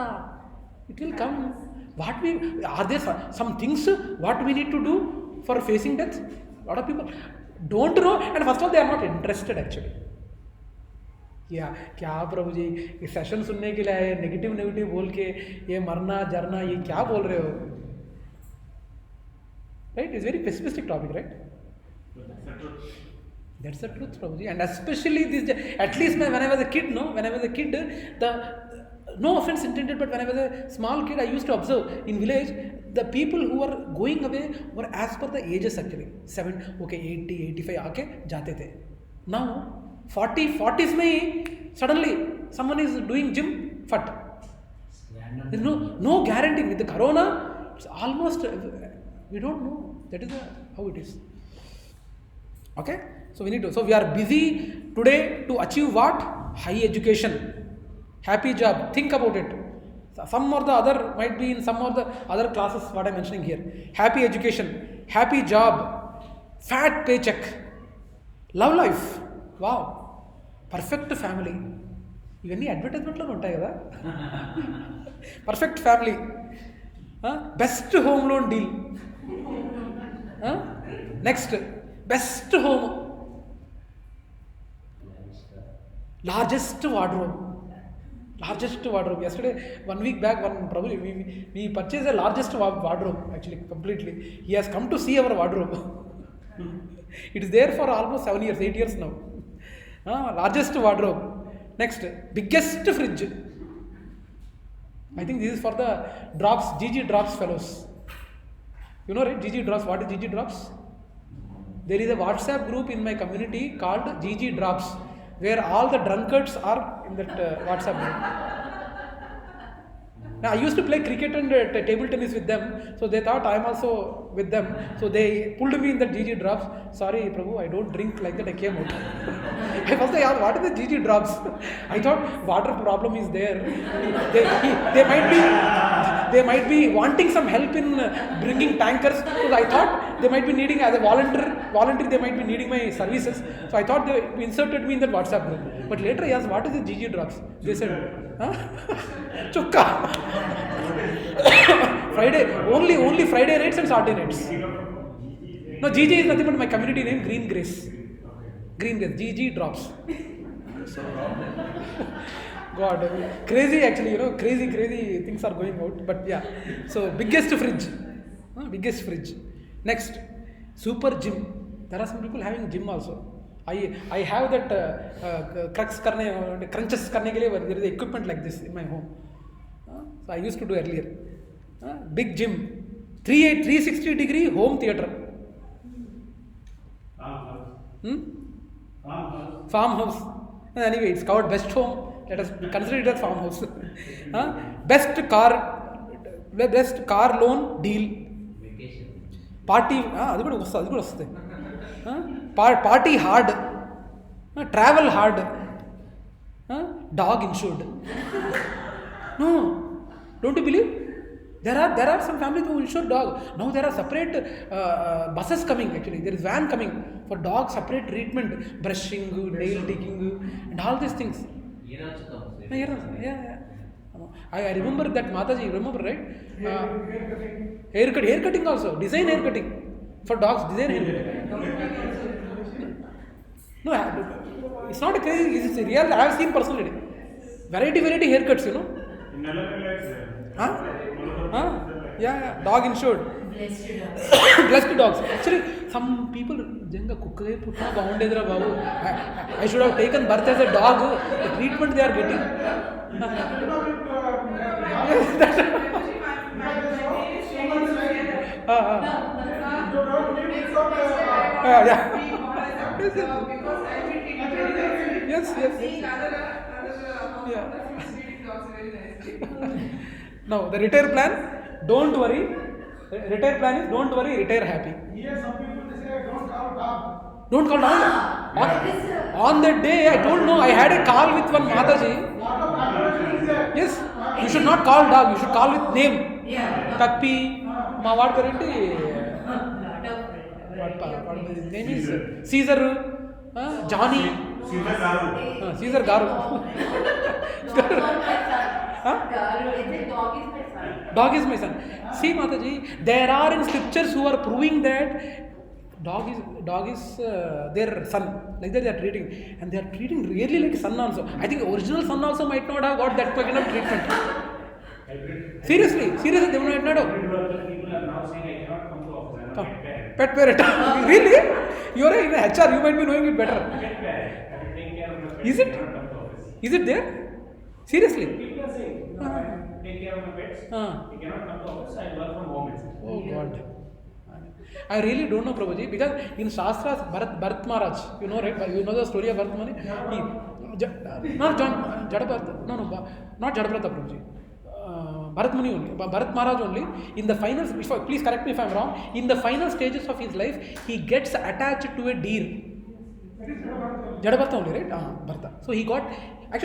It will come. Are there some things what we need to do for facing death? A lot of people don't know, and first of all they are not interested actually. क्या प्रभु जी ये session सुनने के लिए आए negative बोल के ये मरना जरना ये क्या बोल रहे हो, right? It's very pessimistic topic, right? That's the truth, Prabhu ji. And especially this, at least when I was a kid, no offense intended, but when I was a small kid, I used to observe in village, the people who were going away were as per the ages actually. 80, 85 आके जाते थे. Now 40s में ही suddenly someone is doing gym, fat. There is no guarantee. With the corona, it's almost, we don't know. That is how it is. Okay? So we are busy today to achieve what? High education, happy job. Think about it. Some or the other might be in some or the other classes what I am mentioning here. Happy education, happy job, fat paycheck, love life. Wow, perfect family. ఇవన్నీ అడ్వర్టైజ్మెంట్లో ఉంటాయి కదా. Perfect family, best home loan deal, next best home, largest wardrobe. Yesterday, 1 week back, probably we purchased the largest wardrobe actually completely. He has come to see our wardrobe. It is there for almost 7 years, 8 years now. Largest wardrobe. Next, biggest fridge. I think this is for the drops, GG Drops fellows. You know, right? GG Drops. What is GG Drops? There is a WhatsApp group in my community called GG Drops, where all the drunkards are in that WhatsApp group. Now, I used to play cricket and table tennis with them, so they thought I am also with them. So they pulled me in the GG Drops. Sorry, Prabhu, I don't drink like that. I came out. I was like, what is the GG Drops? I thought water problem is there. They might be wanting some help in bringing tankers. So I thought they might be needing, as a volunteer, they might be needing my services. So I thought they inserted me in that WhatsApp group. But later I asked, what is the GG Drops? They said, Chukka. Friday, only Friday nights and Saturday nights. No, GG is nothing but my community name, Green Grace. GG Drops. God, crazy actually, crazy things are going out. But yeah, so biggest fridge. Next, super gym. There are some people having gym also. I have that crunches करने के लिए there is equipment like this in my home. So I used to do earlier. Big gym, 360-degree home theater. Farmhouse. Anyway, it's called best home. Let us consider it as farmhouse. Best car loan deal. Vacation. Party. అది కూడా వస్తుంది. Party hard. Travel hard. Dog insured. No, don't you believe? There are some families who insure dog. Now there are separate buses coming. Actually, there is van coming for dog separate treatment, brushing, nail digging, and all these things. Here also comes. Yeah. I remember that Mataji. You remember, right? Hair cutting also. Design hair cutting for dogs. Design hair cutting. No, it's not a crazy. It's real. I have seen personally. Variety haircuts. You know. In Nellore, it's Yeah. Dog insured. Blessed dogs. Actually, some people jenga kukke putta boundedra babu. I should have taken birth as a dog. The treatment they are getting. Now the retire plan, don't worry. Retire plan is don't worry, retire happy. Here some people they say don't call dog. Don't call dog. On that day, I told no. I had a call with one Mataji. Lot of controversy is there. Yes, you should not call dog. You should call with name. Yeah. Tappi. What his name is? Caesar. Johnny. Caesar Garu. Dog is my son. See, Mataji, there are in scriptures who are proving that dog is their son. Like that they are treating, and they are treating really like son also. I think original son also might not have got that kind of treatment. Seriously, they might not have. People are now saying I cannot come to office. I am a Pet parent. Really? You are in HR. You might be knowing it better. pet parent. I have to take care of my pets. Is it? I cannot come to office. Is it there? Seriously? People are saying, I have to take care of my pets. I cannot come to office. I work from home itself. Oh God. I really don't know, Prabhuji, because in Shastras, Bharat Maharaj, you know, right? You know the story of Bharat Maharaj? Not Jadabharata. No, not Jadabharata, Prabhuji. Bharat Muni only, Bharat Maharaj only. In the final, please correct me if I am wrong. In the final stages of his life, he gets attached to a deer. Jadabharata only, right? Bharata. So he was a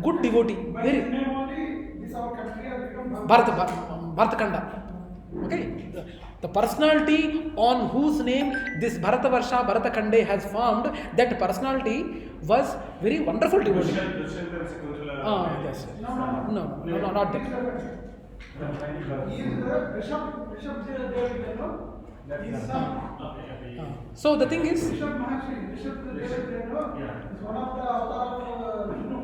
good devotee. By his name only, this our country has become Bharatkhanda. Okay, the personality on whose name this Bharatavarsha, Bharatkhande has formed, that personality was very wonderful devotee. Yes. No, not that. He is the Rishabh Dev, his son. So the thing is, Rishabh Maharshi, Rishabh Dev is one of the avatar of Vishnu.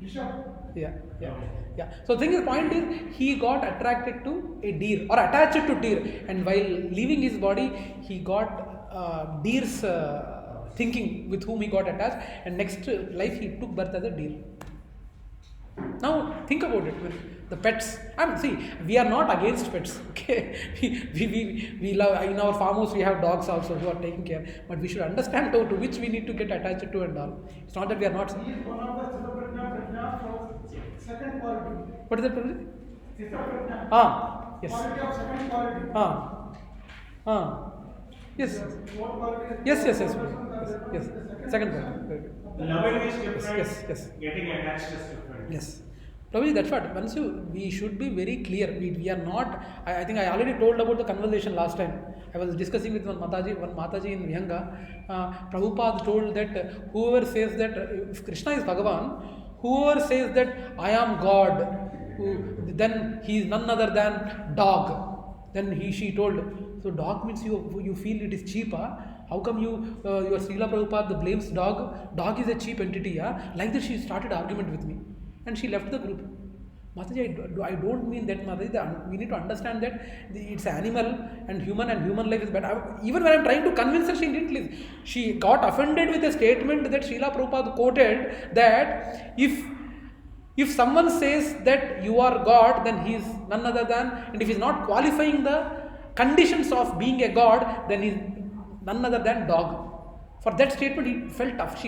Rishabh. Yeah. So the thing is, point is, he got attracted to a deer or attached to deer, and while leaving his body, he got deer's thinking with whom he got attached, and next life he took birth as a deer. Now think about it. The pets. We are not against pets. Okay, we love. In our farmhouse we have dogs also who are taking care, but we should understand to which we need to get attached to and all. It's not that we are not. He is one of the Prajna for second quality. What is that, Prabhuji? Prajna. Yes. Quality of second quality. Yes. What quality? Yes. Second quality. The loving is different. Yes. Getting attached is different. Yes. Probably that's what. We should be very clear. We are not. I think I already told about the conversation last time. I was discussing with one Mataji in Vihanga. Prabhupada told that whoever says that if Krishna is Bhagavan, whoever says that I am God, then he is none other than dog. Then she told. So dog means you feel it is cheap. How come your Srila Prabhupada blames dog? Dog is a cheap entity. Like that she started argument with me. And she left the group. Mataji, I don't mean that, Mataji. We need to understand that it's animal and human life is better. Even when I'm trying to convince her, she didn't listen. She got offended with a statement that Srila Prabhupada quoted that if someone says that you are God, then he is none other than, and if he is not qualifying the conditions of being a God, then he is none other than dog. For that statement, she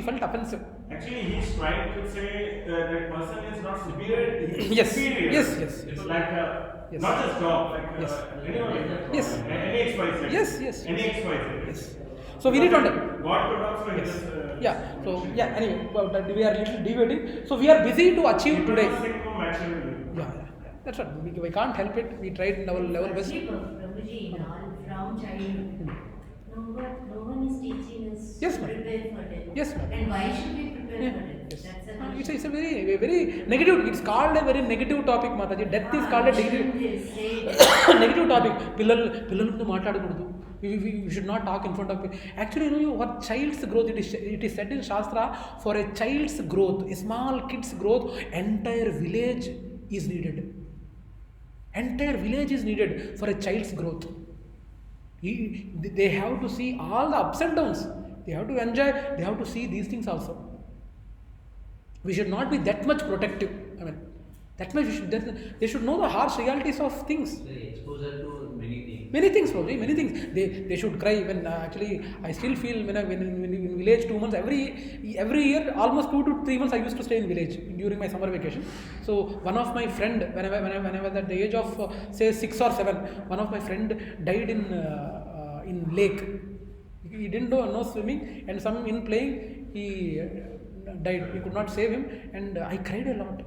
felt offensive. Actually, he's trying to say that person is not superior. Yes. Superior. Yes. It's like Yes. not just dog, like Yes. anyone. Yes. Any XYZ. Yes. Any XYZ. Yes. So we need to understand. God could also Yes. just. So anyway, we are little deviating. So we are busy to achieve today. Yeah. That's right. We can't help it. We tried in our level best. Prabhuji, from childhood, no one is teaching us Yes, to ma'am. prepare for death. Yes, ma'am. And why should we prepare for death? Yes. That's a It's a very negative. It's called a very negative topic, Mataji. Death is called a negative topic. పిల్లలతో మాట్లాడకూడదు. We should not talk in front of people. Actually, for child's growth, it is said in Shastra, for a child's growth, a small kid's growth, entire village is needed. Entire village is needed for a child's growth. They have to see all the ups and downs. They have to enjoy. They have to see these things also. We should not be that much protective. That much they should know the harsh realities of things. Exposure to many things. Many things, probably many things. They should cry when actually I still feel when in village 2 months every year almost 2 to 3 months I used to stay in village during my summer vacation. So one of my friend when I was at the age of say 6 or 7, one of my friend died in lake. He didn't know swimming, and some in playing he died. We could not save him, and I cried a lot.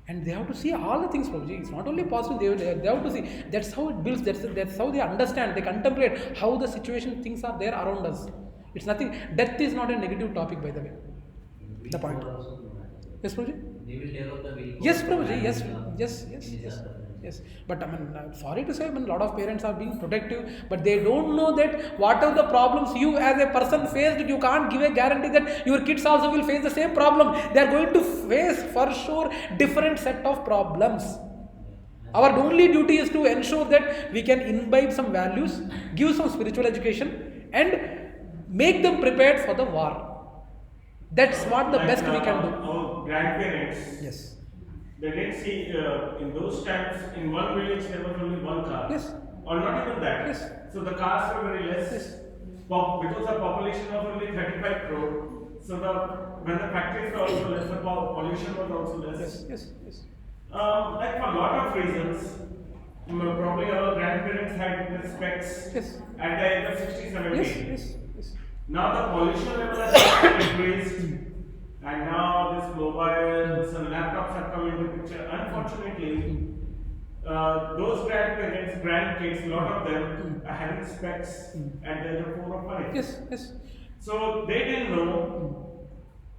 And they have to see all the things, Prabhuji. It's not only positive, they have to see. That's how it builds, that's how they understand, they contemplate how the situation, things are there around us. It's nothing, death is not a negative topic, by the way. The point. Yes, Prabhuji? They will develop the will. Yes, Prabhuji, yes. But I'm sorry to say, a lot of parents are being protective, but they don't know that whatever the problems you as a person faced, you can't give a guarantee that your kids also will face the same problem. They are going to face for sure different set of problems. Our only duty is to ensure that we can imbibe some values, give some spiritual education, and make them prepared for the war. That's what the best we can do. Our grandparents. Yes. They didn't see in those times in one village there was only one car. Yes. Or not even that. Yes. So the cars were very less. Yes. Because the population was only 35 crore. So when the factories were also less, the pollution was also less. Yes. Like for a lot of reasons, probably our grandparents had the specs Yes. at the age of 60, 70. Yes. Now the pollution level has increased, and now these mobiles and laptops have come into picture. Unfortunately, those grandkids, a lot of them are having specs at the age of 4 or 5. Yes. So they didn't know,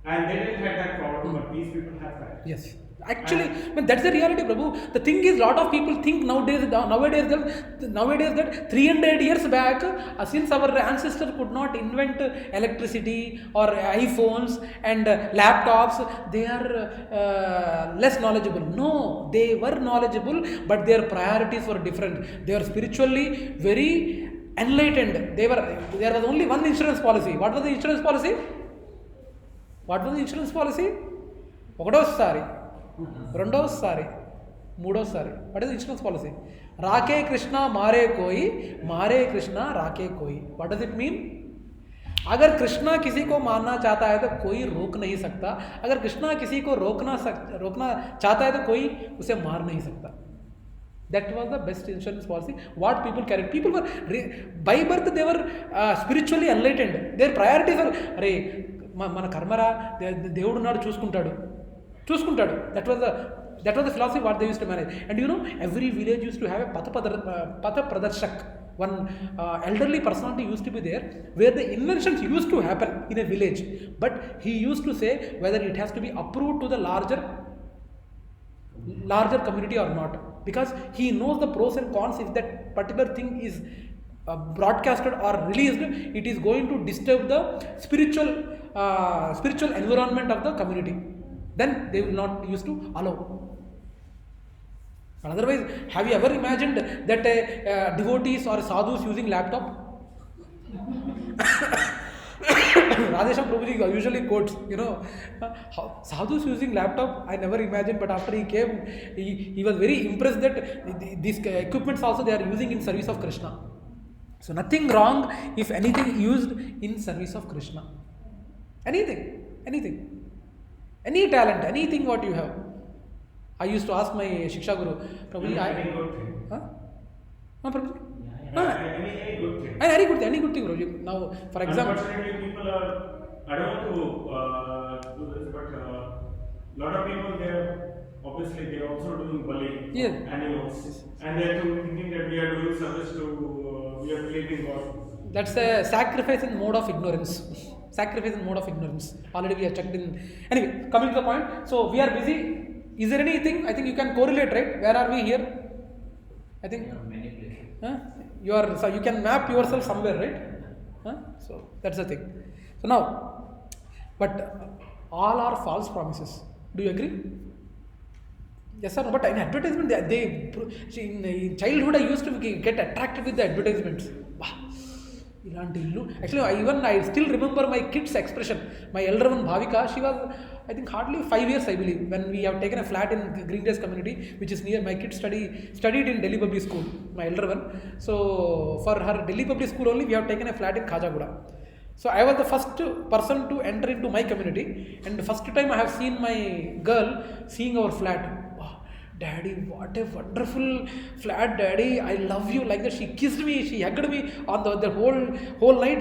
and they didn't have that problem, but these people have that. Yes. Actually, that's the reality, Prabhu. The thing is, lot of people think nowadays that 300 years back, since our ancestors could not invent electricity or iPhones and laptops, they are less knowledgeable. No, they were knowledgeable, but their priorities were different. They were spiritually very enlightened. There was only one insurance policy. What was the insurance policy? ఒకటోసారి రెండోసారి మూడోసారి. What is the insurance policy? राके कृष्णा मारे कृष्णा राके कोई. What does it mean? अगर कृष्णा किसी को मारना चाहता है तो कोई रोक नहीं सकता. अगर कृष्णा किसी को रोकना चाहता है तो कोई उसे मार नहीं सकता. That was the best insurance policy. What people carried. People were, by birth, they were spiritually enlightened. Their priorities are, మన కర్మరా, దేవుడు నాడు చూసుకుంటాడు. That was the philosophy what they used to manage. And every village used to have a Patha Pradarshak. One elderly personality used to be there, where the inventions used to happen in a village. But he used to say whether it has to be approved to the larger community or not. Because he knows the pros and cons. If that particular thing is broadcasted or released, it is going to disturb the spiritual environment of the community. Then they will not used to allow. And otherwise, have you ever imagined that devotees or sadhus using laptop? Radhesham Prabhuji usually quotes, sadhus using laptop, I never imagined, but after he came, he was very impressed that these equipments also they are using in service of Krishna. So nothing wrong if anything used in service of Krishna. Anything. Any talent, anything what you have. I used to ask my Shiksha Guru, Prabhuji, Any good thing. Prabhuji? Any good thing. Any good thing, Prabhuji. Now, for example. Unfortunately, people are, I don't want to do this, but lot of people, they're also doing bullying animals. And they're thinking that we are doing service to, we are believing God. That's a sacrifice in mode of ignorance. Already we have checked in. Anyway, coming to the point. So, we are busy. Is there anything? I think you can correlate, right? Where are we here? I think. There are many places. So you can map yourself somewhere, right? So that's the thing. So now, but all are false promises. Do you agree? Yes or no? But in advertisement, in childhood, I used to get attracted with the advertisements. Wow. Actually, I still remember my kid's expression. My elder one, Bhavika, she was, I think, hardly 5 years, I believe, when we have taken a flat in Green Days community, which is near my kids studied in Delhi Public School, my elder one. So, for her Delhi Public School only, we have taken a flat in Khajaguda. So, I was the first person to enter into my community, and the first time I have seen my girl seeing our flat. Daddy, what a wonderful flat, Daddy. I love you. Like that, she kissed me, she hugged me on the whole night.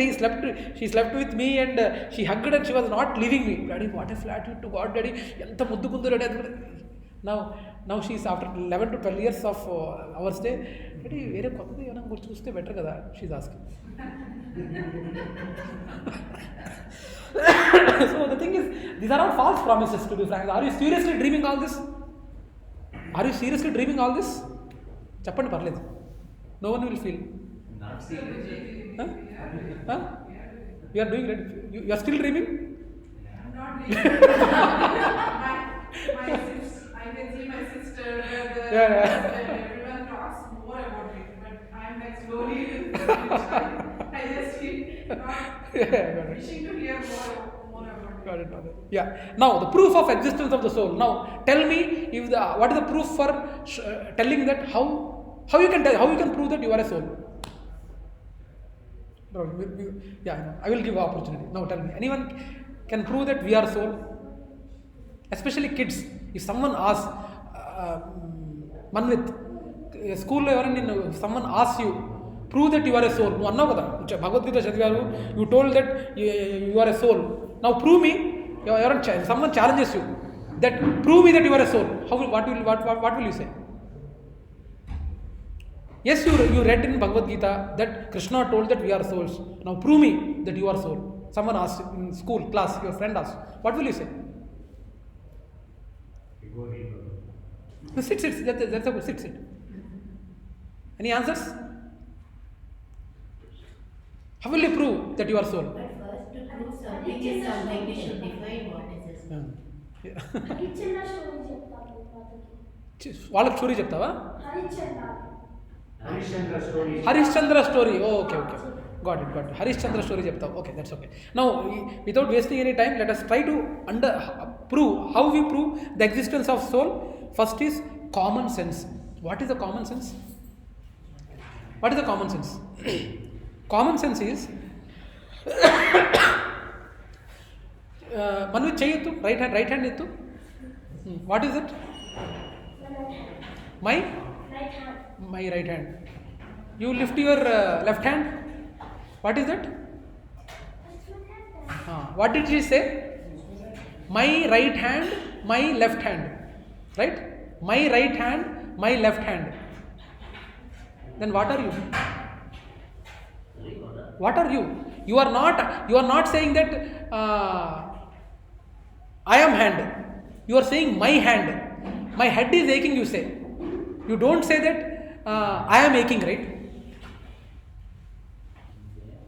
She slept with me and she hugged and she was not leaving me. Daddy, what a flat you took, Daddy. Now she's after 11 to 12 years of our stay. Daddy, better, she's asking. So the thing is, these are all false promises, to be frank. Are you seriously dreaming all this? Chappandi parలేదు. No one will feel. Not seriously. You are doing it. You are still dreaming? I'm not dreaming. I can see my sister, brother, everyone talks more about it, but I'm like slowly, I just keep wishing to hear more about it. Got it. Yeah. Now the proof of existence of the soul. Now tell me what is the proof for telling that how you can prove that you are a soul. Bro, I will give opportunity. Now tell me, anyone can prove that we are soul? Especially kids. If someone asks, Manvit, school if someone asks you, prove that you are a soul. Bhagavad Gita Chadivaru, you told that you are a soul. Now prove me. Someone challenges you that prove me that you are a soul. What will you say? Yes, you read in Bhagavad Gita that Krishna told that we are souls. Now prove me that you are soul. Someone asked in school, class, your friend asked. What will you say? Sit. That's a good. Sit. Any answers? How will you prove that you are soul? But first, to prove something is something, we should define what is this. వాళ్ళకి story చెప్తావా? Harishchandra story. Okay. Got it. Harishchandra story చెప్తావు. Okay, that's okay. Now, without wasting any time, let us try to prove how we prove the existence of soul. First is common sense. What is the common sense? Common sense is Manu cheyettu, right hand ettu. What is it? My right hand. You lift your left hand. What is that? What did she say? My right hand, my left hand. Right? My right hand, my left hand. Then what are you? What are you? You are not saying that I am hand. You are saying my hand. My head is aching, you say. You don't say that I am aching, right?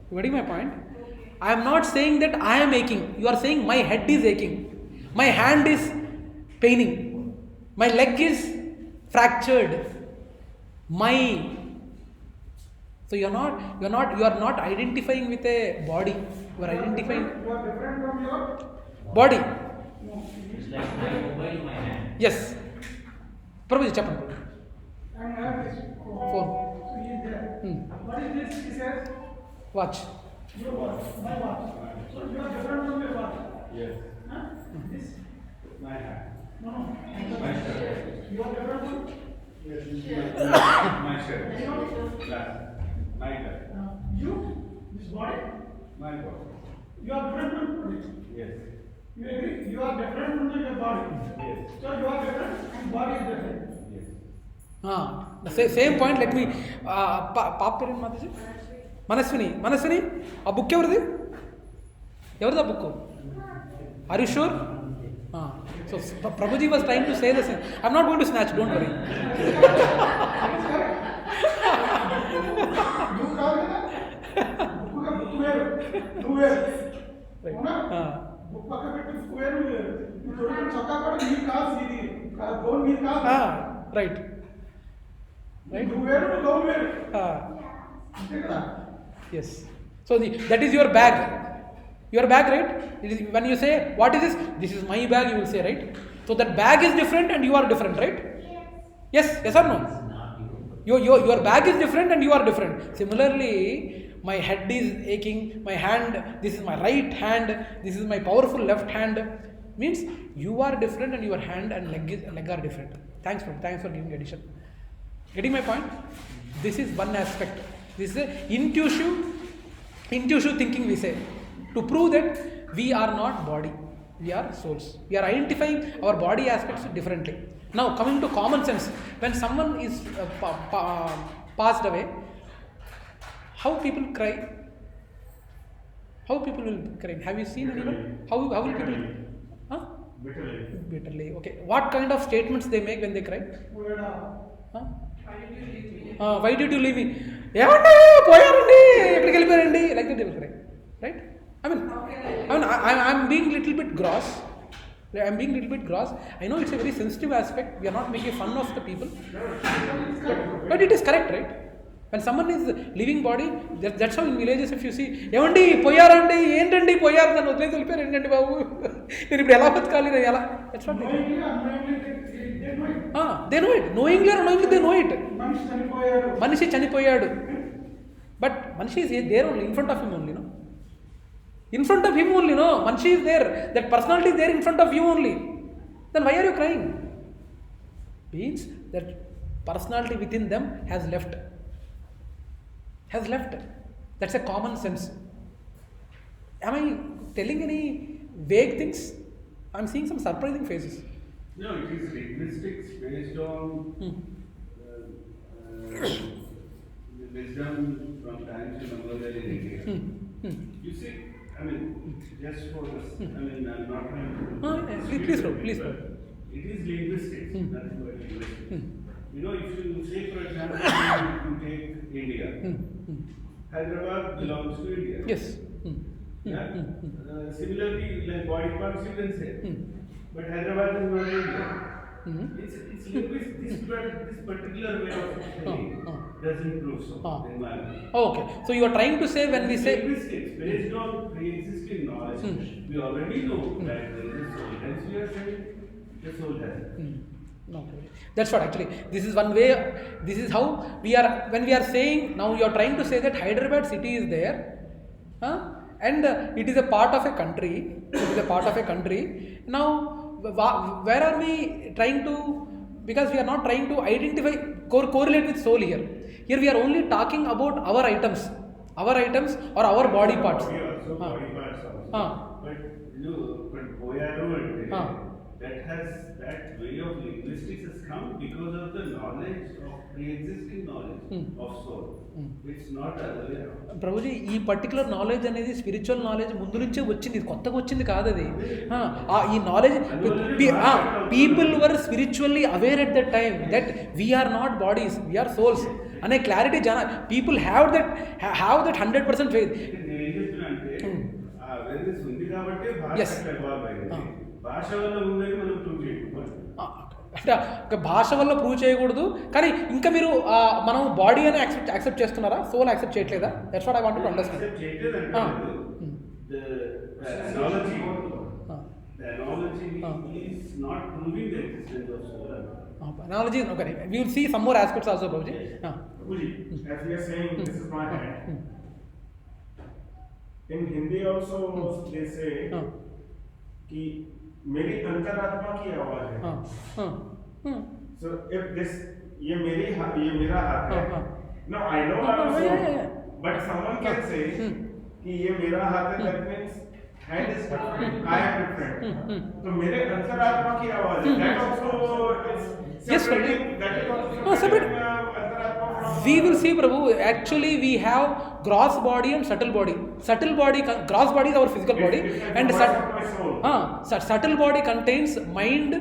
You getting my point? I am not saying that I am aching. You are saying my head is aching. My hand is paining. My leg is fractured, my. So you are not identifying with a body. You are identifying You are different from your body. no. It's like my mobile, my hand. Yes. Prabhuji, chappan. And I have this Phone. So he is there. Hmm. What is this? He says, Watch. your watch, my watch. So you are different from your watch. Yes. Huh? This? My hand. No, no. My shirt. You are different from Yes, this is my shirt. you know, Glass. My glass. you, this body, My body. you are different from body. Yes. You agree? You are different from your body. Yes. So you are different and body is different. Yes. The same point, let me. Paap పేరు మాతాజీ మనస్విని ఆ book ఎవరిది ఆ book are you sure so Prabhuji was trying to say the same I am not going to snatch don't worry నువ్వు కాదు కదా book వేరు నువ్వు వేరు అవునా బుక్ పక్క పెట్టి బుక్ వేరు నువ్వు వేరు నువ్వు తొడుగుతున్న చొక్కా కూడా నీ కాదు ఇది గౌన్ నీ కాదు రైట్ నువ్వు వేరు నువ్వు గౌన్ వేరు అంతే కదా yes so that is your bag right it is, when you say what is this is my bag you will say right so that bag is different and you are different right yes or no your bag is different and you are different similarly my head is aching my hand this is my right hand this is my powerful left hand means you are different and your hand and leg are different thanks for giving addition getting my point this is one aspect this is a intuitive thinking we say to prove that we are not body we are souls we are identifying our body aspects differently now coming to common sense when someone is passed away how people cry how people will cry have you seen anyone how will people bitterly okay what kind of statements they make when they cry why did you leave me ఏమండి పోయారండి ఎక్కడికి వెళ్ళిపోయారండి like that they will cry right I'm being little bit gross I know it's a very sensitive aspect we are not making fun of the people but it is correct right when someone is living body that's how in villages if you see ఏమండి పోయారండి ఏంటండి పోయారు నన్ను వదిలేసి వెళ్ళిపోయారు ఏంటండి బాబు నేను ఇప్పుడు ఎలా బతకాలి నేను ఎలా that's what they know it knowingly or unknowingly they know it మనిషి చనిపోయాడు but మనిషి is there only in front of him only no in front of him only no మనిషి is there that personality is there in front of you only then why are you crying means that personality within them has left that's a common sense am I telling any vague things I'm seeing some surprising faces No, it is linguistics based on wisdom from times immemorial in India. You see, I mean, just for this, I mean, I'm not trying to... please go. It is linguistics, nothing but linguistics. You know, if you say, for example, you take India, Hyderabad belongs to India. Yes. Yeah? Similarly, like body parts, you can say. But Hyderabad is not India. It's linguistics. This particular way of saying doesn't prove so. In my opinion. Okay. So you are trying to say when we say linguistics based on pre-existing knowledge, we already know that there is soul. Hence we are saying the soul has it. No, that's what actually. This is one way. This is how we are when we are saying now. You are trying to say that Hyderabad city is there, and it is a part of a country. It is a part of a country. Now, where are we trying to? Because we are not trying to identify correlate with soul here. Here we are only talking about our items or our body parts. Body also, body parts also. But you know, but Boyaru that way of linguistics has come because of the knowledge of pre-existing knowledge of soul. It's not other way around. Prabhuji ఈ particular knowledge అనేది spiritual knowledge ముందు నుంచే వచ్చింది ఇది కొత్తగా వచ్చింది కాదు అది ఈ knowledge people were spiritually aware at that time that we are not bodies we are souls అనే clarity people have that 100% faith నేను ఏం చెప్తున్నా అంటే అవేర్నెస్ ఉంది కాబట్టి భాష ఎవాల్వ్ అయింది భాష వల్ల ఉందని మనం ప్రూవ్ చేయకపోవాలి భాష వల్ల ప్రూవ్ చేయకూడదు, కానీ ఇంకా మీరు మనం బాడీ అని యాక్సెప్ట్ చేస్తున్నారా, సోల్ యాక్సెప్ట్ చేయట్లేదా? That's what I want to understand. The analogy is not proving the existence of soul. Analogy, okay. We will see some more aspects also, Prabhuji. Prabhuji, as we are saying, this is my hand. In Hindi also they say कि मेरी अंतरात्मा की आवाज है. So if this ये मेरा हाथ है. No, I know I'm a soul, but someone can say कि ये मेरा हाथ है. That means hand is different, I am different. तो मेरे अंतरात्मा की आवाज है. That also is separating. That is also separating अंतरात्मा from. We will see, Prabhu. Actually, we have gross body and subtle body. Subtle body, gross body is our physical body, and subtle body contains mind,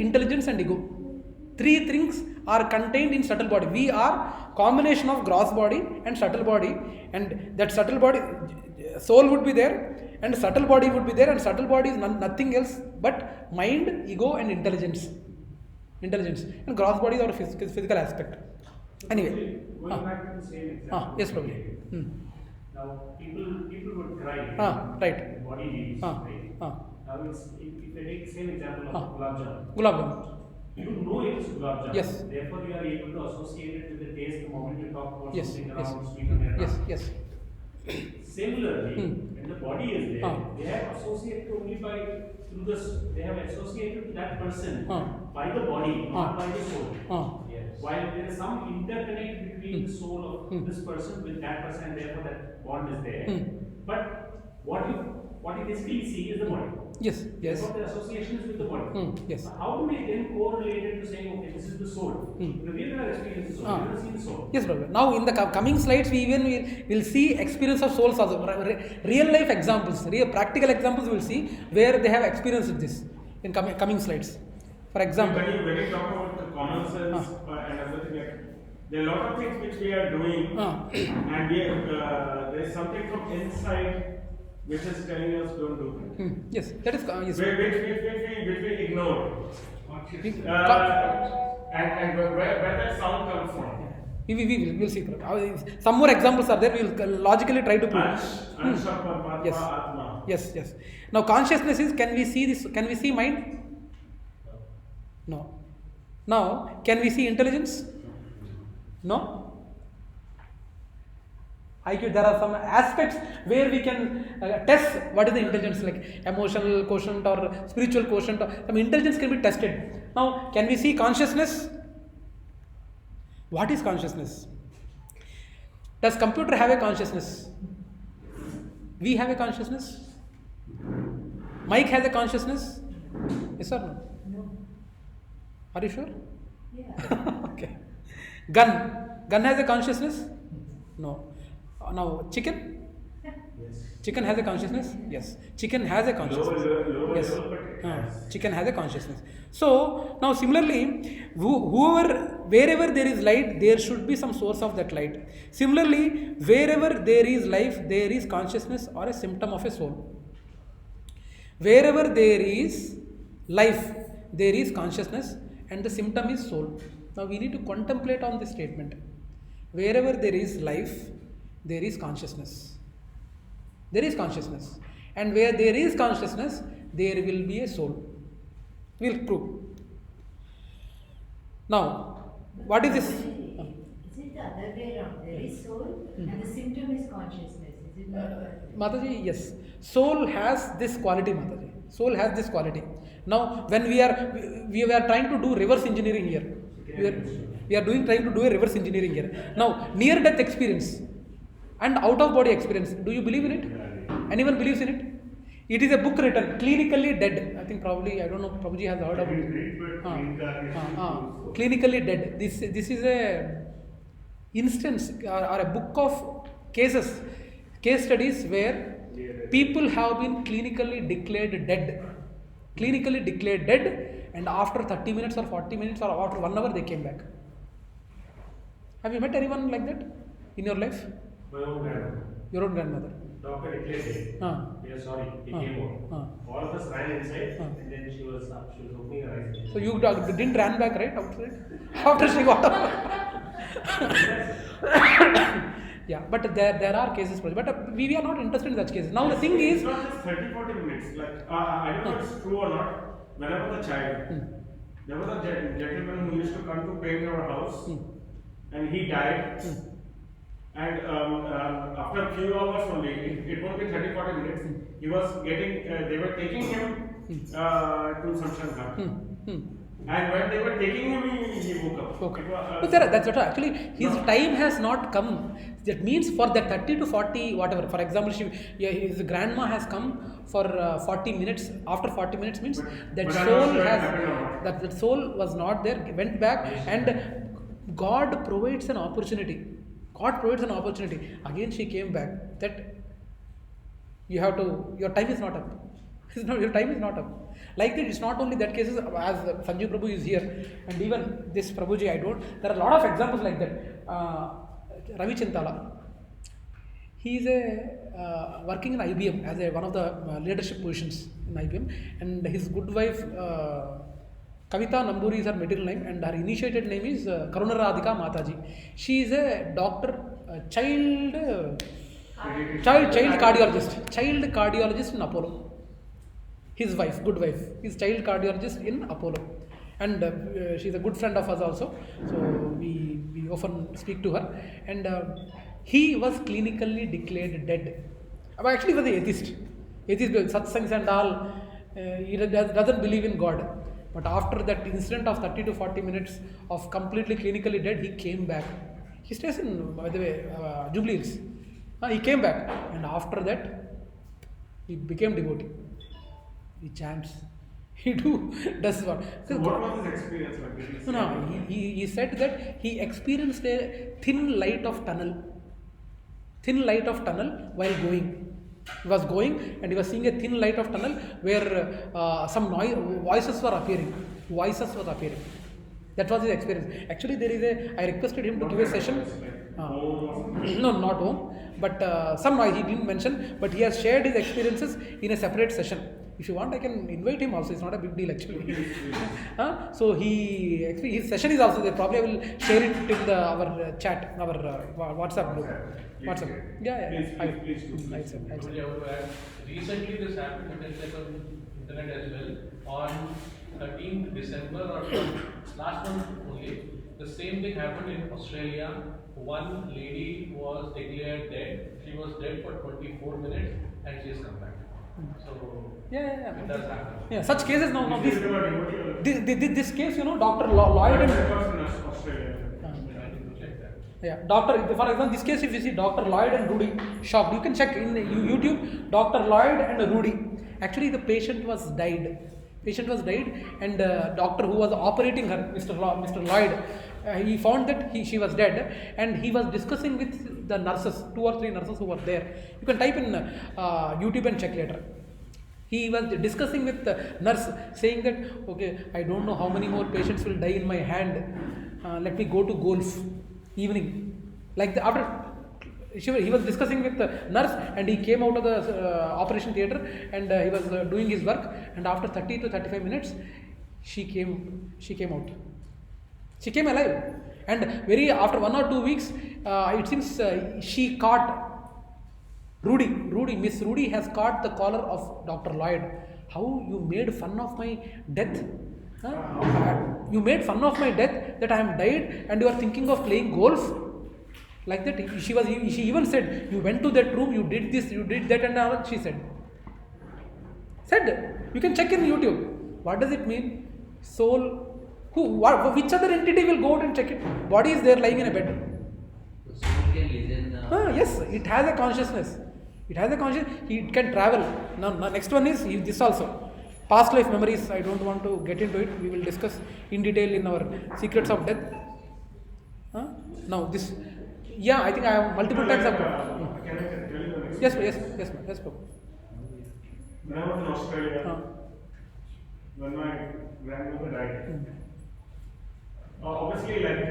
intelligence, and ego. Three things are contained in subtle body. We are combination of gross body and subtle body, and that subtle body, soul would be there, and subtle body would be there, and subtle body is nothing else but mind, ego, and intelligence, and gross body is our physical aspect. Anyway, going back to the same example. Yes, probably. Now people would cry. Right. The body leaves. Right. Now if I take the same example of gulab jamun. You know it is gulab jamun. Yes. Therefore you are able to associate it with the taste the moment you talk about Yes. something Yes. around sweet and Yes. Similarly, when the body is there, they have associated only through this. They have associated to that person by the body, not by the soul. Yes. While there is some interconnect between the soul of this person with that person, and therefore that bond is there. But what you basically see is the body. Yes. Therefore, the association is with the body. Yes. How do we then correlate it to saying, okay, this is the soul? Because we never experienced the soul. We never seen the soul. Yes, brother. Now in the coming slides, we will see experience of souls also. Real life examples, real practical examples we will see where they have experienced this in coming slides. For example, when you talk about the common sense and everything, there are a lot of things which we are doing, and there is something from inside which is telling us don't do that. Yes, that is yes. Which we ignore. And where that sound comes from. We will see. Some more examples are there. We will logically try to prove. Yes. Yes. Now consciousness is. Can we see this? Can we see mind? No. Now can we see intelligence? No. IQ. There are some aspects where we can test what is the intelligence, like emotional quotient or spiritual quotient. Some intelligence can be tested. Now, can we see consciousness? What is consciousness? Does computer have a consciousness? We have a consciousness. Mike has a consciousness. Yes or no? No. Are you sure? Yeah. Okay. Gun has a consciousness? No. Now chicken? Yes. Chicken has a consciousness? Yes. Chicken has a consciousness. Lower Yes. level, but it has. Chicken has a consciousness. So now similarly, wherever there is light, there should be some source of that light. Similarly, wherever there is life, there is consciousness or a symptom of a soul. Wherever there is life, there is consciousness and the symptom is soul. Now we need to contemplate on this statement. Wherever there is life, there is consciousness. There is consciousness. And where there is consciousness, there will be a soul. We will prove. Now, what is this? Is it the other way around? There is soul and the symptom is consciousness. Is it not? Mataji, yes. Soul has this quality, Mataji. Soul has this quality. Now, when we are trying to do reverse engineering here. We are trying to do a reverse engineering here. Now, near death experience and out of body experience. Do you believe in it? Anyone believes in it? It is a book written, Clinically Dead. I think probably, I don't know, Prabhuji has heard of it. Clinically Dead. This is a instance or a book of case studies where people have been clinically declared dead. And after 30 minutes or 40 minutes or after 1 hour they came back. Have you met anyone like that in your life? My own grandmother. Your own grandmother. doctor declared dead. We are sorry, he came out. All of us ran inside, and then she was opening her eyes. So you didn't run back, right, outside? After she got up. Yeah, but there are cases, but we are not interested in such cases. Now the thing it's is, not just 30-40 minutes. Like I don't know if it's true or not. When I was a child, there was a gentleman who used to come to paint our house, and he died. And after a few hours only, it won't be 30-40 minutes. He was getting. They were taking him to Samshan Ghat. And when they were taking him, he woke up. okay. But that's what actually his time has not come. That means for the 30 to 40, whatever. For example, his grandma has come for 40 minutes. After 40 minutes means that soul has that soul was not there. Went back, and God provides an opportunity. God provides an opportunity. Again, she came back. That you have to. Your time is not up. Your time is not up. Like that, it's not only that cases, as Sanjeev Prabhu is here, and even this Prabhuji, there are a lot of examples like that. Ravi Chintala, he is working in IBM as one of the leadership positions in IBM, and his good wife, Kavita Namburi is her middle name, and her initiated name is Karuna Radhika Mataji. She is a doctor, child cardiologist in Apollo. His wife, good wife, is child cardiologist in Apollo, and she's a good friend of us also. So we often speak to her, and he was clinically declared dead. Actually, he was an atheist. Atheist, satsangs and all. He doesn't believe in God. But after that incident of 30 to 40 minutes of completely clinically dead, he came back. He stays in, by the way, Jubilee Hills. He came back, and after that, he became devotee. He chants. He does what? So what was his experience like? No, he said that he experienced a thin light of tunnel while going. He was going and he was seeing a thin light of tunnel where some voices were appearing. That was his experience. Actually, I requested him to give a session. No, not home, but some noise he didn't mention, but he has shared his experiences in a separate session. If you want, I can invite him also. It's not a big deal actually. So his session is also there. Probably I will share it in our chat, our WhatsApp group. WhatsApp. Yeah. Please do. Recently, this happened. You can check on internet as well. On 13th December or last month only, the same thing happened in Australia. One lady was declared dead. She was dead for 24 minutes, and she has come back. So it does happen. Yeah, such cases now. This case, Dr. Lloyd and Doctor. For example, this case, if you see Dr. Lloyd and Rudy shocked, you can check in YouTube. Dr. Lloyd and Rudy. Actually, the patient was died. And doctor who was operating her, Mr. Lloyd, he found that she was dead, and he was discussing with the nurses, 2 or 3 nurses who were there. You can type in YouTube and check later. He was discussing with the nurse, saying that, okay, I don't know how many more patients will die in my hand. Let me go to golf evening. Like he was discussing with the nurse, and he came out of the operation theatre, and he was doing his work, and after 30 to 35 minutes she came out. She came alive, and after 1 or 2 weeks it seems she caught Miss Rudy has caught the collar of Dr. Lloyd. How you made fun of my death? You made fun of my death, that I am died, and you are thinking of playing golf? Like that, she even said, you went to that room, you did this, you did that, and all. She said, you can check in YouTube. What does it mean? Soul. Which other entity will go out and check it? Body is there lying in a bed. The soul can listen. Yes, it has a consciousness. It can travel. Now, next one is this also. Past life memories. I don't want to get into it. We will discuss in detail in our Secrets of Death. Now this. Yeah, I think I have multiple times. Can I tell you the next? Yes, Prabhu. When I was in Australia, when my grandmother died, obviously, like a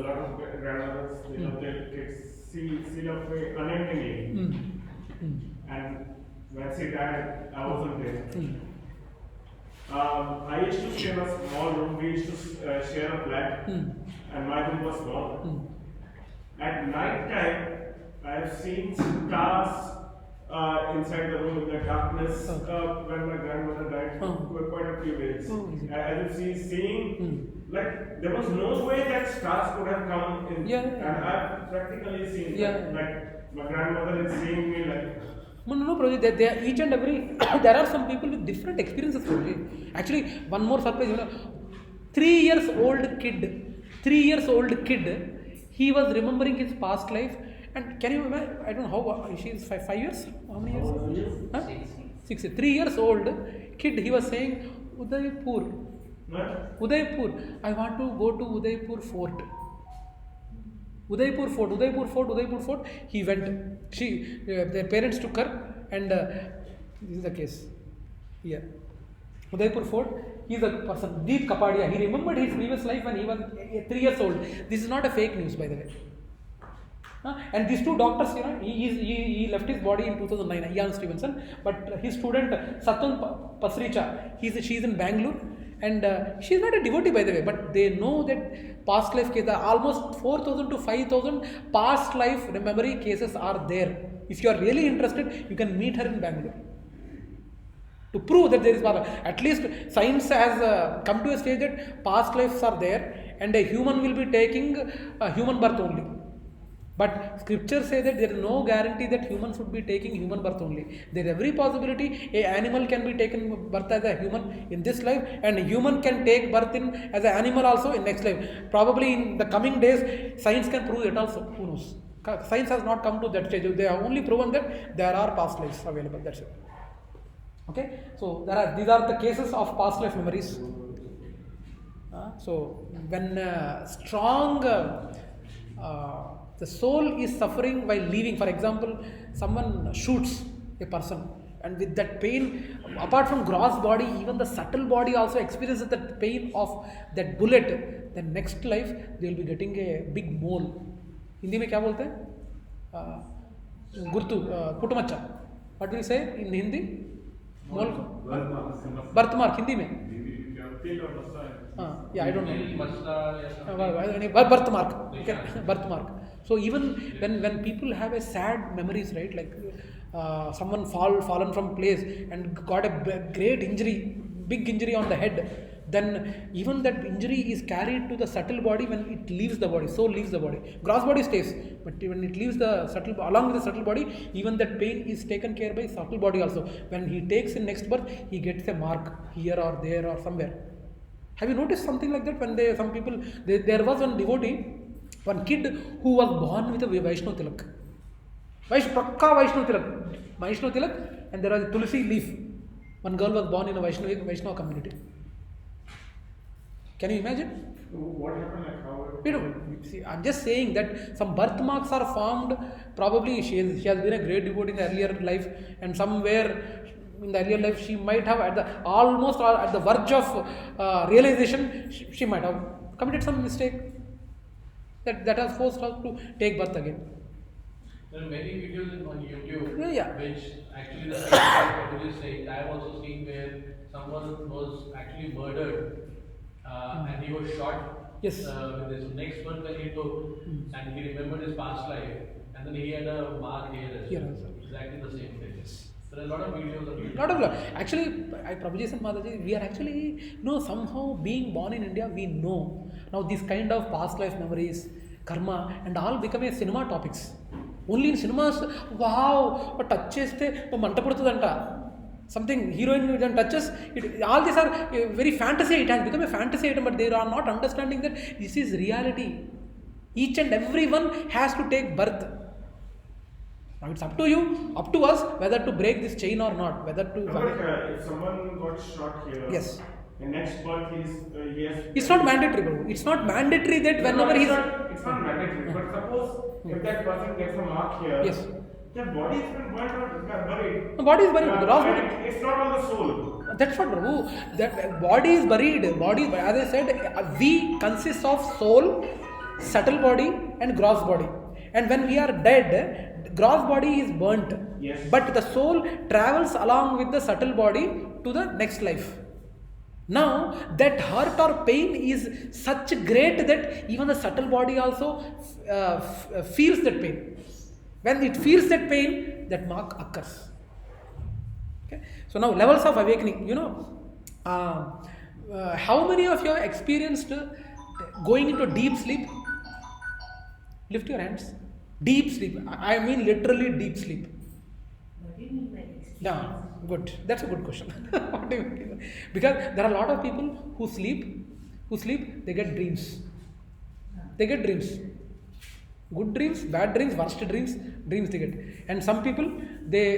lot of grandmothers, they love their kids, seal of way unendingly. And when she died, I wasn't there. I used to stay in a small room. We used to share a flat, and my room was small. At night time, I have seen stars inside the room in the darkness when my grandmother died for quite a few days. I was seeing like there was no way that stars could have come in, and I've practically seen like my grandmother is seeing me like. No, Prabhuji, they are each and every, there are some people with different experiences, Prabhuji. Actually, one more surprise, 3 years old kid, he was remembering his past life, and can you imagine, I don't know how, she is 5 years? How many years? Huh? 6. 3 years old kid, he was saying, Udaipur, I want to go to Udaipur Fort. Udaipur Fort, he went. Their parents took her, and this is the case. Yeah. Udaipur Fort, he is a person, Deep Kapadia. He remembered his previous life when he was 3 years old. This is not a fake news, by the way. And these two doctors, he left his body in 2009, Ian Stevenson, but his student, Satun Pasricha, she is in Bangalore. And she is not a devotee, by the way, but they know that past life cases, almost 4,000 to 5,000 past life memory cases are there. If you are really interested, you can meet her in Bangalore. To prove that there is power. At least science has come to a stage that past lives are there, and a human will be taking a human birth only. But scriptures say that there is no guarantee that humans would be taking human birth only. There is every possibility a animal can be taken birth as a human in this life, and a human can take birth in as an animal also in next life. Probably in the coming days, science can prove it also. Who knows? Science has not come to that stage. They have only proven that there are past lives available. That's it. Okay. So these are the cases of past life memories. So when the soul is suffering while leaving. For example, someone shoots a person, and with that pain, apart from gross body, even the subtle body also experiences that pain of that bullet. Then next life, they will be getting a big mole. Hindi में क्या बोलते हैं? गुर्तु, पुटमच्चा. What do you say in Hindi? Mole को? Birthmark Hindi में. Yeah, I don't know. Birthmark. Okay, birthmark. So even when people have a sad memories, right, like someone fallen from place and got a great injury, big injury on the head, then even that injury is carried to the subtle body when it leaves the body. Soul leaves the body. Gross body stays, but when it leaves the subtle, along with the subtle body, even that pain is taken care by subtle body also. When he takes in next birth, he gets a mark here or there or somewhere. Have you noticed something like that? When some people, there was one devotee, one kid who was born with a Vaishnav tilak. Vaishnav tilak, and there was a Tulsi leaf. One girl was born in a Vaishnav community. Can you imagine? What happened? Like how? See, I'm just saying that some birthmarks are formed. Probably she has been a great devotee in the earlier life, and somewhere in the earlier life she might have almost at the verge of realization, she might have committed some mistake that has forced her to take birth again. There are many videos on YouTube which actually the same is saying. I have also seen where someone was actually murdered and he was shot with his next birth when he took, and he remembered his past life, and then he had a mark here as well. Exactly the same thing. There are a lot of videos on YouTube. Actually, Prabhuji Mataji, we are actually, somehow being born in India, we know now these kind of past life memories, karma, and all become a cinema topics. Only in cinemas, wow, touch cheste, mantapurtadanta. Something heroine then touches. All these are very fantasy. It has become a fantasy item, but they are not understanding that this is reality. Each and everyone has to take birth. Now it's up to you, up to us, whether to break this chain or not. Whether to. If someone got shot here, yes. The next birth yes. It's not mandatory, bro. It's not mandatory that whenever he's. It's not mandatory, but suppose if that person gets a mark here. Yes. The body is been buried. The body is buried. It's not on the soul. That's what, bro. That body is buried. Body, as I said, we consist of soul, subtle body, and gross body. And when we are dead, gross body is burnt. Yes. But the soul travels along with the subtle body to the next life. Now, that hurt or pain is such great that even the subtle body also feels that pain. When it feels that pain, that mark occurs. Okay? So now, levels of awakening. How many of you have experienced going into deep sleep? Lift your hands. Deep sleep. I mean literally deep sleep. What do you mean by experience? Yeah, good. That's a good question. What do you mean? Because there are a lot of people who sleep, they get dreams. They get dreams. Good dreams, bad dreams, worst dreams they get. And some people, they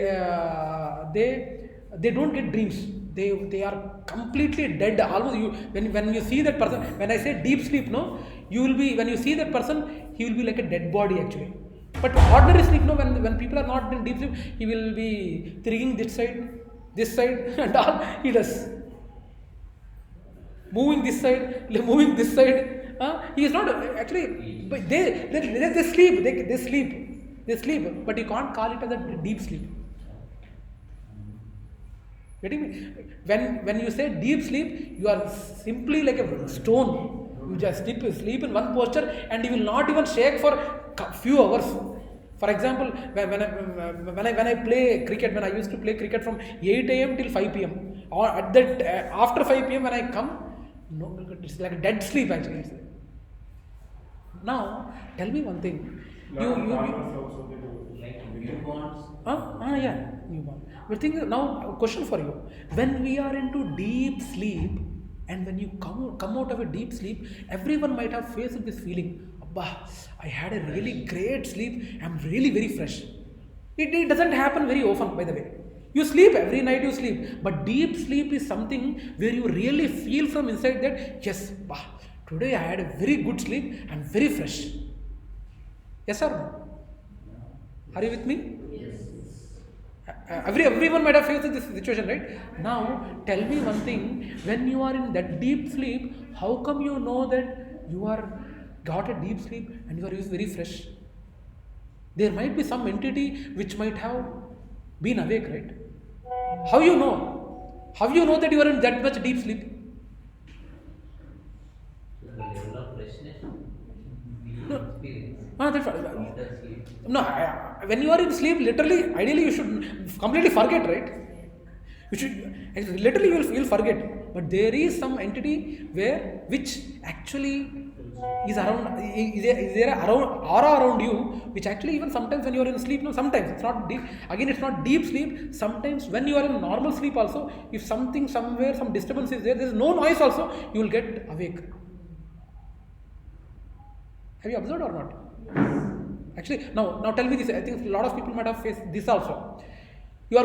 don't get dreams. They are completely dead. Almost when you see that person, when I say deep sleep, no, you will be, when you see that person, he will be like a dead body actually. But ordinary sleep, no, when people are not in deep sleep, he will be thinking this side, and all he does. Moving this side. He is not actually. But they sleep. But you can't call it as a deep sleep. Getting me? When you say deep sleep, you are simply like a stone. You just sleep in one posture, and you will not even shake for few hours. For example, when I play cricket, when I used to play cricket from 8 a.m. till 5 p.m. or at that after 5 p.m. when I come, no, it's like a dead sleep actually. Now, tell me one thing. Like newborns. Yeah, newborn. But think now, a question for you. When we are into deep sleep, and when you come out of a deep sleep, everyone might have faced this feeling. Abba, I had a really great sleep. I'm really very fresh. It doesn't happen very often, by the way. You sleep every night. You sleep, but deep sleep is something where you really feel from inside that yes, today I had a very good sleep. I'm very fresh. Yes or no? Are you with me? Yes. Everyone might have faced this situation, right? Now, tell me one thing. When you are in that deep sleep, how come you know that you are got a deep sleep and you are very fresh? There might be some entity which might have been awake, right? How you know? How you know that you are in that much deep sleep? The level of freshness we experience That's after sleep. No, when you are in sleep, literally, ideally you should completely forget, right? You should literally you'll forget. But there is some entity which actually is around, is there around aura around you, which actually even sometimes when you are in sleep, no, sometimes it's not deep. Again, it's not deep sleep. Sometimes when you are in normal sleep also, if something somewhere, some disturbance is there is no noise also, you will get awake. Have you observed or not? Actually, now tell me this. I think a lot of people might have faced this also. You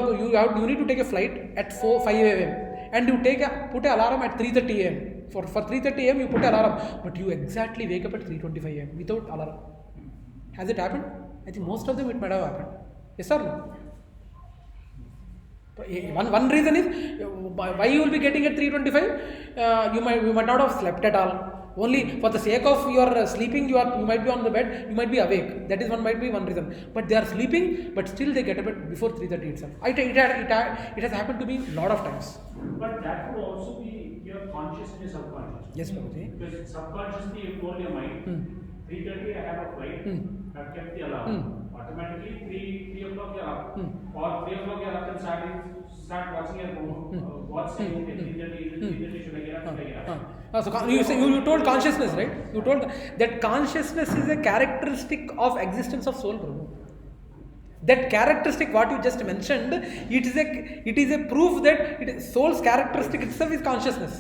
need to take a flight at 5 a.m. and you put an alarm at 3:30 a.m. For 3:30 a.m. you put an alarm, but you exactly wake up at 3:25 a.m. without alarm. Has it happened? I think most of them it might have happened. Yes or no? One reason is why you will be getting at 3:25. You might not have slept at all. Only for the sake of your sleeping, you might be on the bed, you might be awake. That is might be one reason. But they are sleeping, but still they get up before 3:30 itself. It has happened to me a lot of times. But that could also be your conscious and your subconscious. Yes, Prabhuji. Because subconsciously you told your mind, 3:30 I have a flight, I've kept the alarm. Automatically 3 o'clock you're up. Or 3 o'clock you're up and start watching your phone. What's saying, okay, 3:30 should I get up, should I get up? So you told consciousness, right? You told that consciousness is a characteristic of existence of soul, Prabhu. That characteristic, what you just mentioned, it is a proof that soul's characteristic itself is consciousness.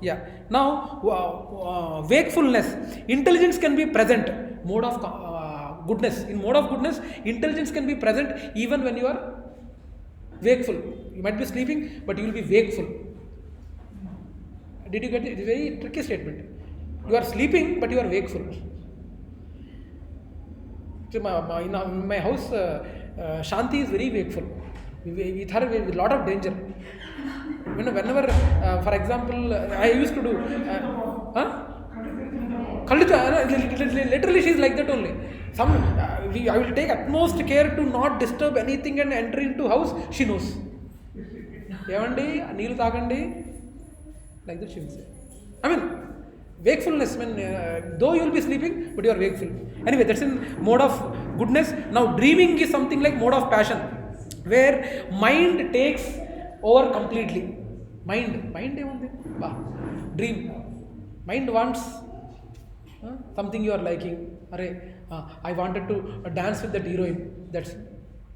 Yeah. Now, wakefulness, intelligence can be present. Mode of goodness. In mode of goodness, intelligence can be present even when you are wakeful. You might be sleeping, but you will be wakeful. Did you get it? It's a very tricky statement. You are sleeping, but you are wakeful. So in my house, Shanti is very wakeful. With her, with a lot of danger. Whenever, for example, I used to do. literally she is like that only. I will take utmost care to not disturb anything and enter into house. She knows. ఏమండి నీళ్ళు తాగండి, like that she will say. I mean, wakefulness, though you will be sleeping, but you are wakeful. Anyway, that's in mode of goodness. Now, dreaming is something like mode of passion, where mind takes over completely. Mind ఏముంది? Dream. Mind wants something you are liking. I wanted to dance with that heroine. That's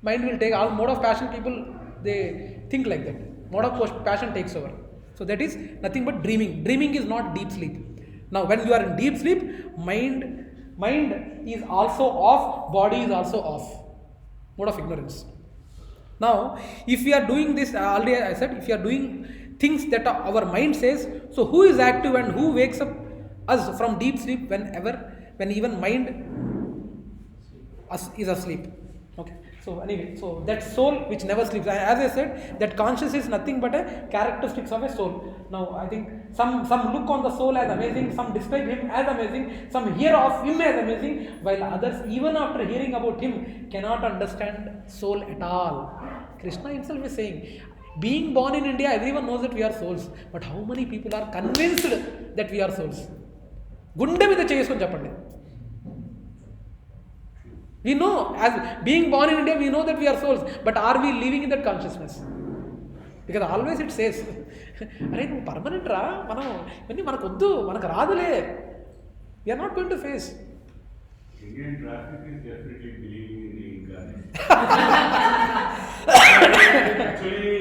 mind will take all mode of passion. People, they think like that. Mode of passion takes over. So that is nothing but dreaming. Dreaming is not deep sleep. Now, when you are in deep sleep, mind is also off, body is also off. Mode of ignorance. Now, if we are doing this, already I said, if you are doing things that our mind says, so who is active and who wakes up us from deep sleep when even mind is asleep? Okay. So anyway, so that soul which never sleeps, as I said, that conscious is nothing but a characteristics of a soul. Now, I think some look on the soul as amazing, some describe him as amazing, some hear of him as amazing, while others, even after hearing about him, cannot understand soul at all. Krishna himself is saying, being born in India, everyone knows that we are souls, but how many people are convinced that we are souls? Gunde మీద చేసుకొని చెప్పండి. We know, as being born in India, we know that we are souls, but are we living in that consciousness? Because always it says, అరే నువ్వు permanent రా, ఇవన్నీ మనకు వద్దు, మనకు రాదులే, we are not going to face. Indian traffic is definitely believing in reincarnation. Actually,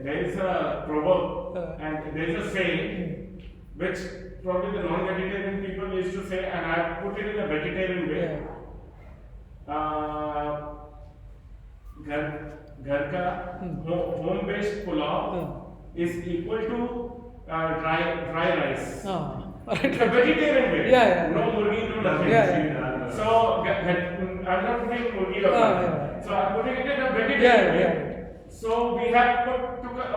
there is a proverb and there is a saying which probably the non-vegetarian people used to say, and I put it in a vegetarian way. घर का home based pulao is equal to dry rice. It's a vegetarian way. No murgi, no nothing. So I'm not putting murgi or so I'm putting it in a vegetarian way. So we have took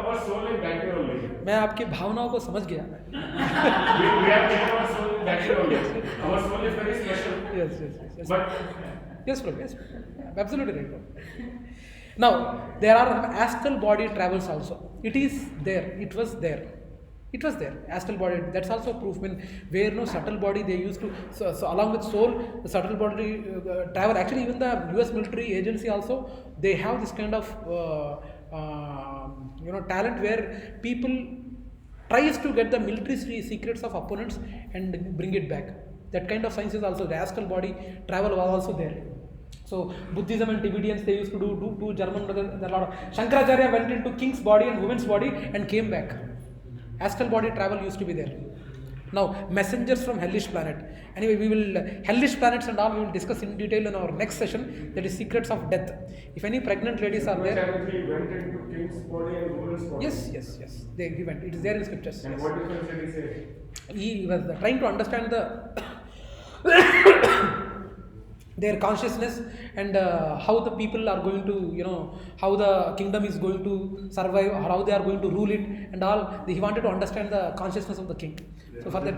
our soul in that way only. मैं आपकी भावनाओं को समझ गया. we have taken our soul in that way only. Our soul is very special. Yes. But yes, bro. Absolutely right, bro. Now, there are astral body travels also. It is there. It was there. Astral body. That's also proof. Where no subtle body they used to. So along with soul, the subtle body travel. Actually, even the U.S. military agency also, they have this kind of talent where people tries to get the military secrets of opponents and bring it back. That kind of science is also the astral body travel was also there. So Buddhism and Tibetans, they used to do German. There a lot of Shankaracharya went into king's body and woman's body and came back. Astral body travel used to be there. Now, messengers from hellish planet. Anyway, we will hellish planets and all we will discuss in detail in our next session. That is secrets of death. If any pregnant ladies are there. He went into king's body and woman's body. Yes. He went. It is there in scriptures. And what difference did he say? He was trying to understand their consciousness and how the people are going to, how the kingdom is going to survive, or how they are going to rule it, and all. He wanted to understand the consciousness of the king. So for that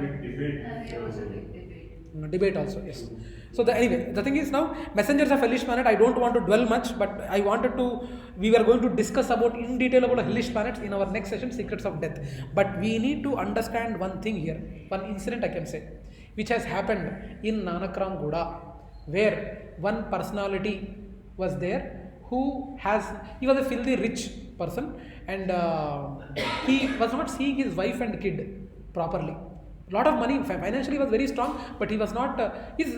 debate also, yes. So anyway, the thing is now, messengers of hellish planet. I don't want to dwell much, but we were going to discuss about in detail about hellish planets in our next session, secrets of death. But we need to understand one thing here, one incident I can say, which has happened in Nanakram Goda, where one personality was there he was a filthy rich person, and he was not seeing his wife and kid properly. Lot of money, financially he was very strong, but he was not, he's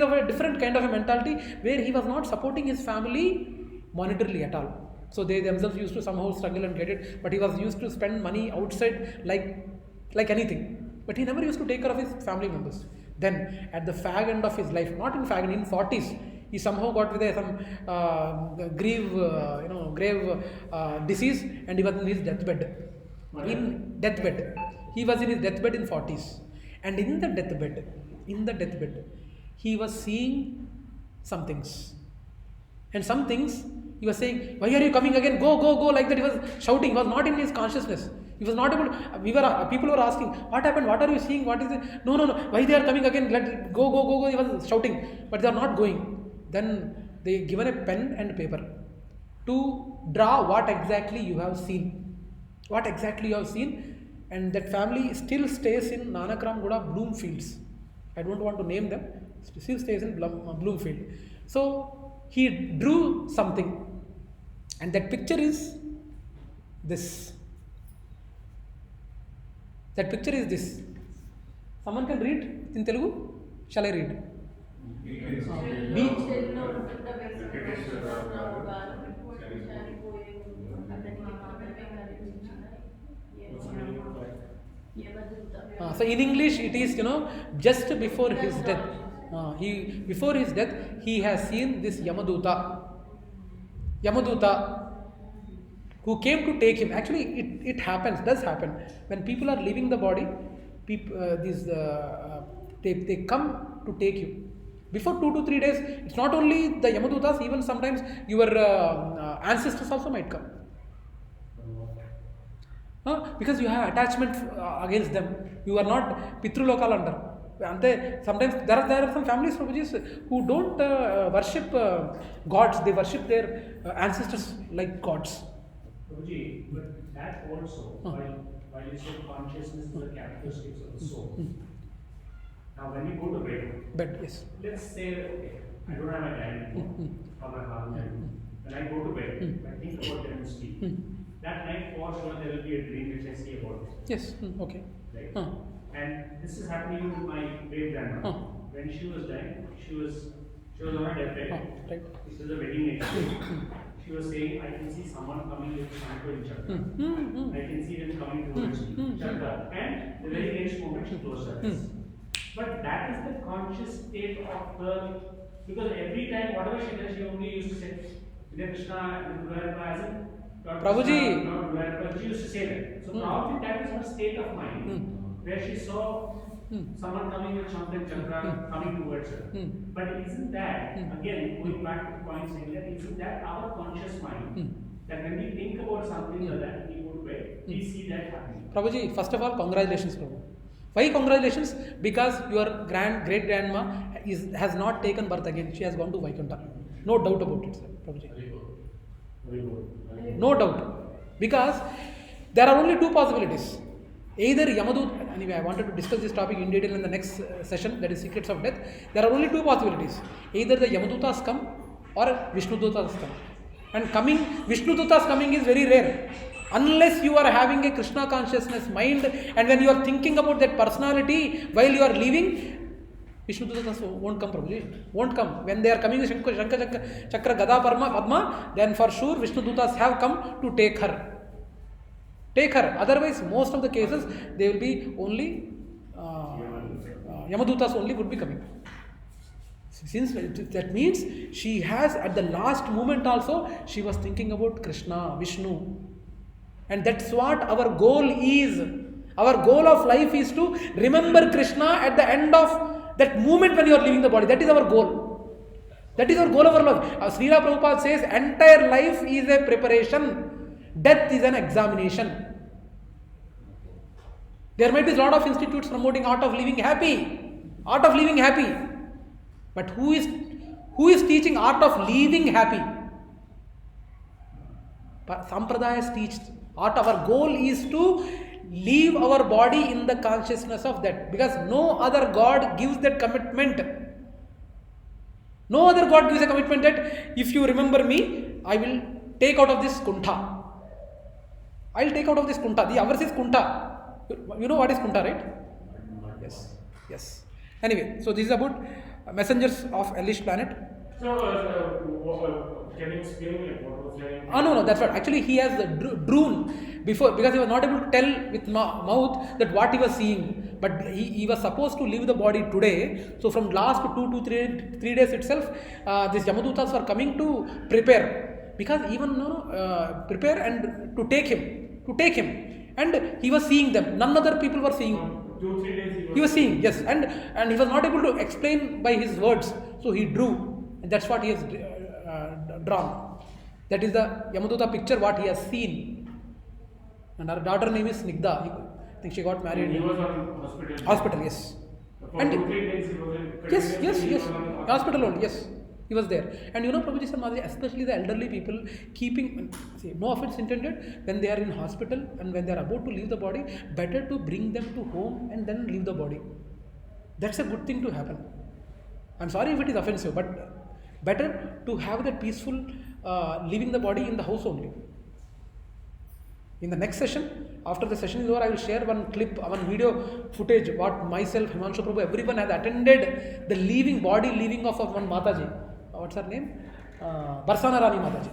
of a different kind of a mentality where he was not supporting his family monetarily at all. So they themselves used to somehow struggle and get it, but he was used to spend money outside like anything. But he never used to take care of his family members. Then at the fag end of his life, not in fag, in 40s, he somehow got with some grave disease, and he was in his deathbed. He was in his deathbed in 40s, and in the deathbed, he was seeing some things, and some things he was saying, "Why are you coming again? Go!" Like that. He was shouting. He was not in his consciousness. He was not able to, people were asking, what happened, what are you seeing, what is it, no, why they are coming again, let go, he was shouting, but they are not going. Then they given a pen and paper to draw what exactly you have seen, and that family still stays in Nanakramguda Bloomfields. I don't want to name them, still stays in Bloomfield. So he drew something, and that picture is this. That picture is this. Someone can read in Telugu? Shall I read? So in English it is, just before his death. Before his death, he has seen this Yamaduta, who came to take him. Actually, it does happen when people are leaving the body. They come to take you. Before 2 to 3 days, it's not only the Yamadutas, even sometimes your ancestors also might come. Because you have attachment against them. You are not Pitrulokal under. Sometimes there are some families who don't worship gods, they worship their ancestors like gods. Prabhuji, but that also, while you say consciousness is a characteristic of the soul. Now, when you go to bed, yes. Let's say, okay, I don't have my diary or my father. When I go to bed, I think about them and sleep. That night, for sure, there will be a dream which I see about it. Yes, okay. Right? And this is happening with my great grandma. When she was dying, she was on her deathbed. Right. This was a wedding night. She was saying, I can see someone coming with Shanto in Chakra. I can see them coming towards me. Chakra. And the very next moment she closed her eyes. But that is the conscious state of the, because every time, whatever she does, she only used to say, Vijay Krishna, as in Prabhuji. She used to say that. So probably that is her state of mind, where she saw someone coming with Shanto and Chakra coming towards her. But isn't that, again, going back to the point saying that, isn't that our conscious mind, that when we think about something like that, we go to bed, we see that happening. Prabhuji, first of all, congratulations, Prabhu. Why congratulations? Because your great grandma has not taken birth again. She has gone to Vaikuntha. No doubt about it, sir, Prabhuji. Very good. No doubt. Because there are only two possibilities. Either Yamadut, anyway, I wanted to discuss this topic in detail in the next session, that is Secrets of Death. There are only two possibilities. Either the Yamadutas come or Vishnudutas come. And Vishnudutas coming is very rare. Unless you are having a Krishna consciousness mind, and when you are thinking about that personality while you are leaving, Vishnudutas won't come, Prabhuji. Won't come. When they are coming, Shankha Chakra Gada Padma, then for sure Vishnudutas have come to take her. Otherwise, most of the cases, they will be only Yamadutas only would be coming. Since that means she has, at the last moment also, she was thinking about Krishna, Vishnu. And that's what our goal is. Our goal of life is to remember Krishna at the end of that moment when you are leaving the body. That is our goal. That is our goal of our life. Srila Prabhupada says, entire life is a preparation. Death is an examination. There might be a lot of institutes promoting art of living happy. Art of living happy. But who is teaching art of living happy? Sampradayas teach art. Our goal is to leave our body in the consciousness of that. Because no other God gives that commitment. No other God gives a commitment that if you remember me, I will take out of this kuntha. I will take out of this kuntha. The ours is kuntha. You know what is kuntha, right? Yes. Anyway, so this is about messengers of hellish planet. So, can you explain what was there? No, that's right. Actually, he has drawn before, because he was not able to tell with mouth that what he was seeing. But he was supposed to leave the body today. So from last 2 to 3 days itself, these Yamadutas were coming to prepare. Because even prepare and to take him. And he was seeing them. None other people were seeing. 2-3 days he was seeing, yes. And he was not able to explain by his words. So he drew. And that's what he has drawn. That is the Yamaduta picture, what he has seen. and her daughter name is Snigdha. I think she got married. He was on hospital. Hospital, yes. For And 2-3 days he was in. yes. Hospital only, yes. He was there. And Prabhuji Sir Madhuri, especially the elderly people, keeping, see, no offense intended, when they are in hospital and when they are about to leave the body, better to bring them to home and then leave the body. That's a good thing to happen. I'm sorry if it is offensive, but better to have that peaceful leaving the body in the house only. In the next session, after the session is over, I will share one clip, one video footage, what myself, Himanshu Prabhu, everyone has attended the body leaving of one Mataji. What's her name? Barsana Rani Mataji.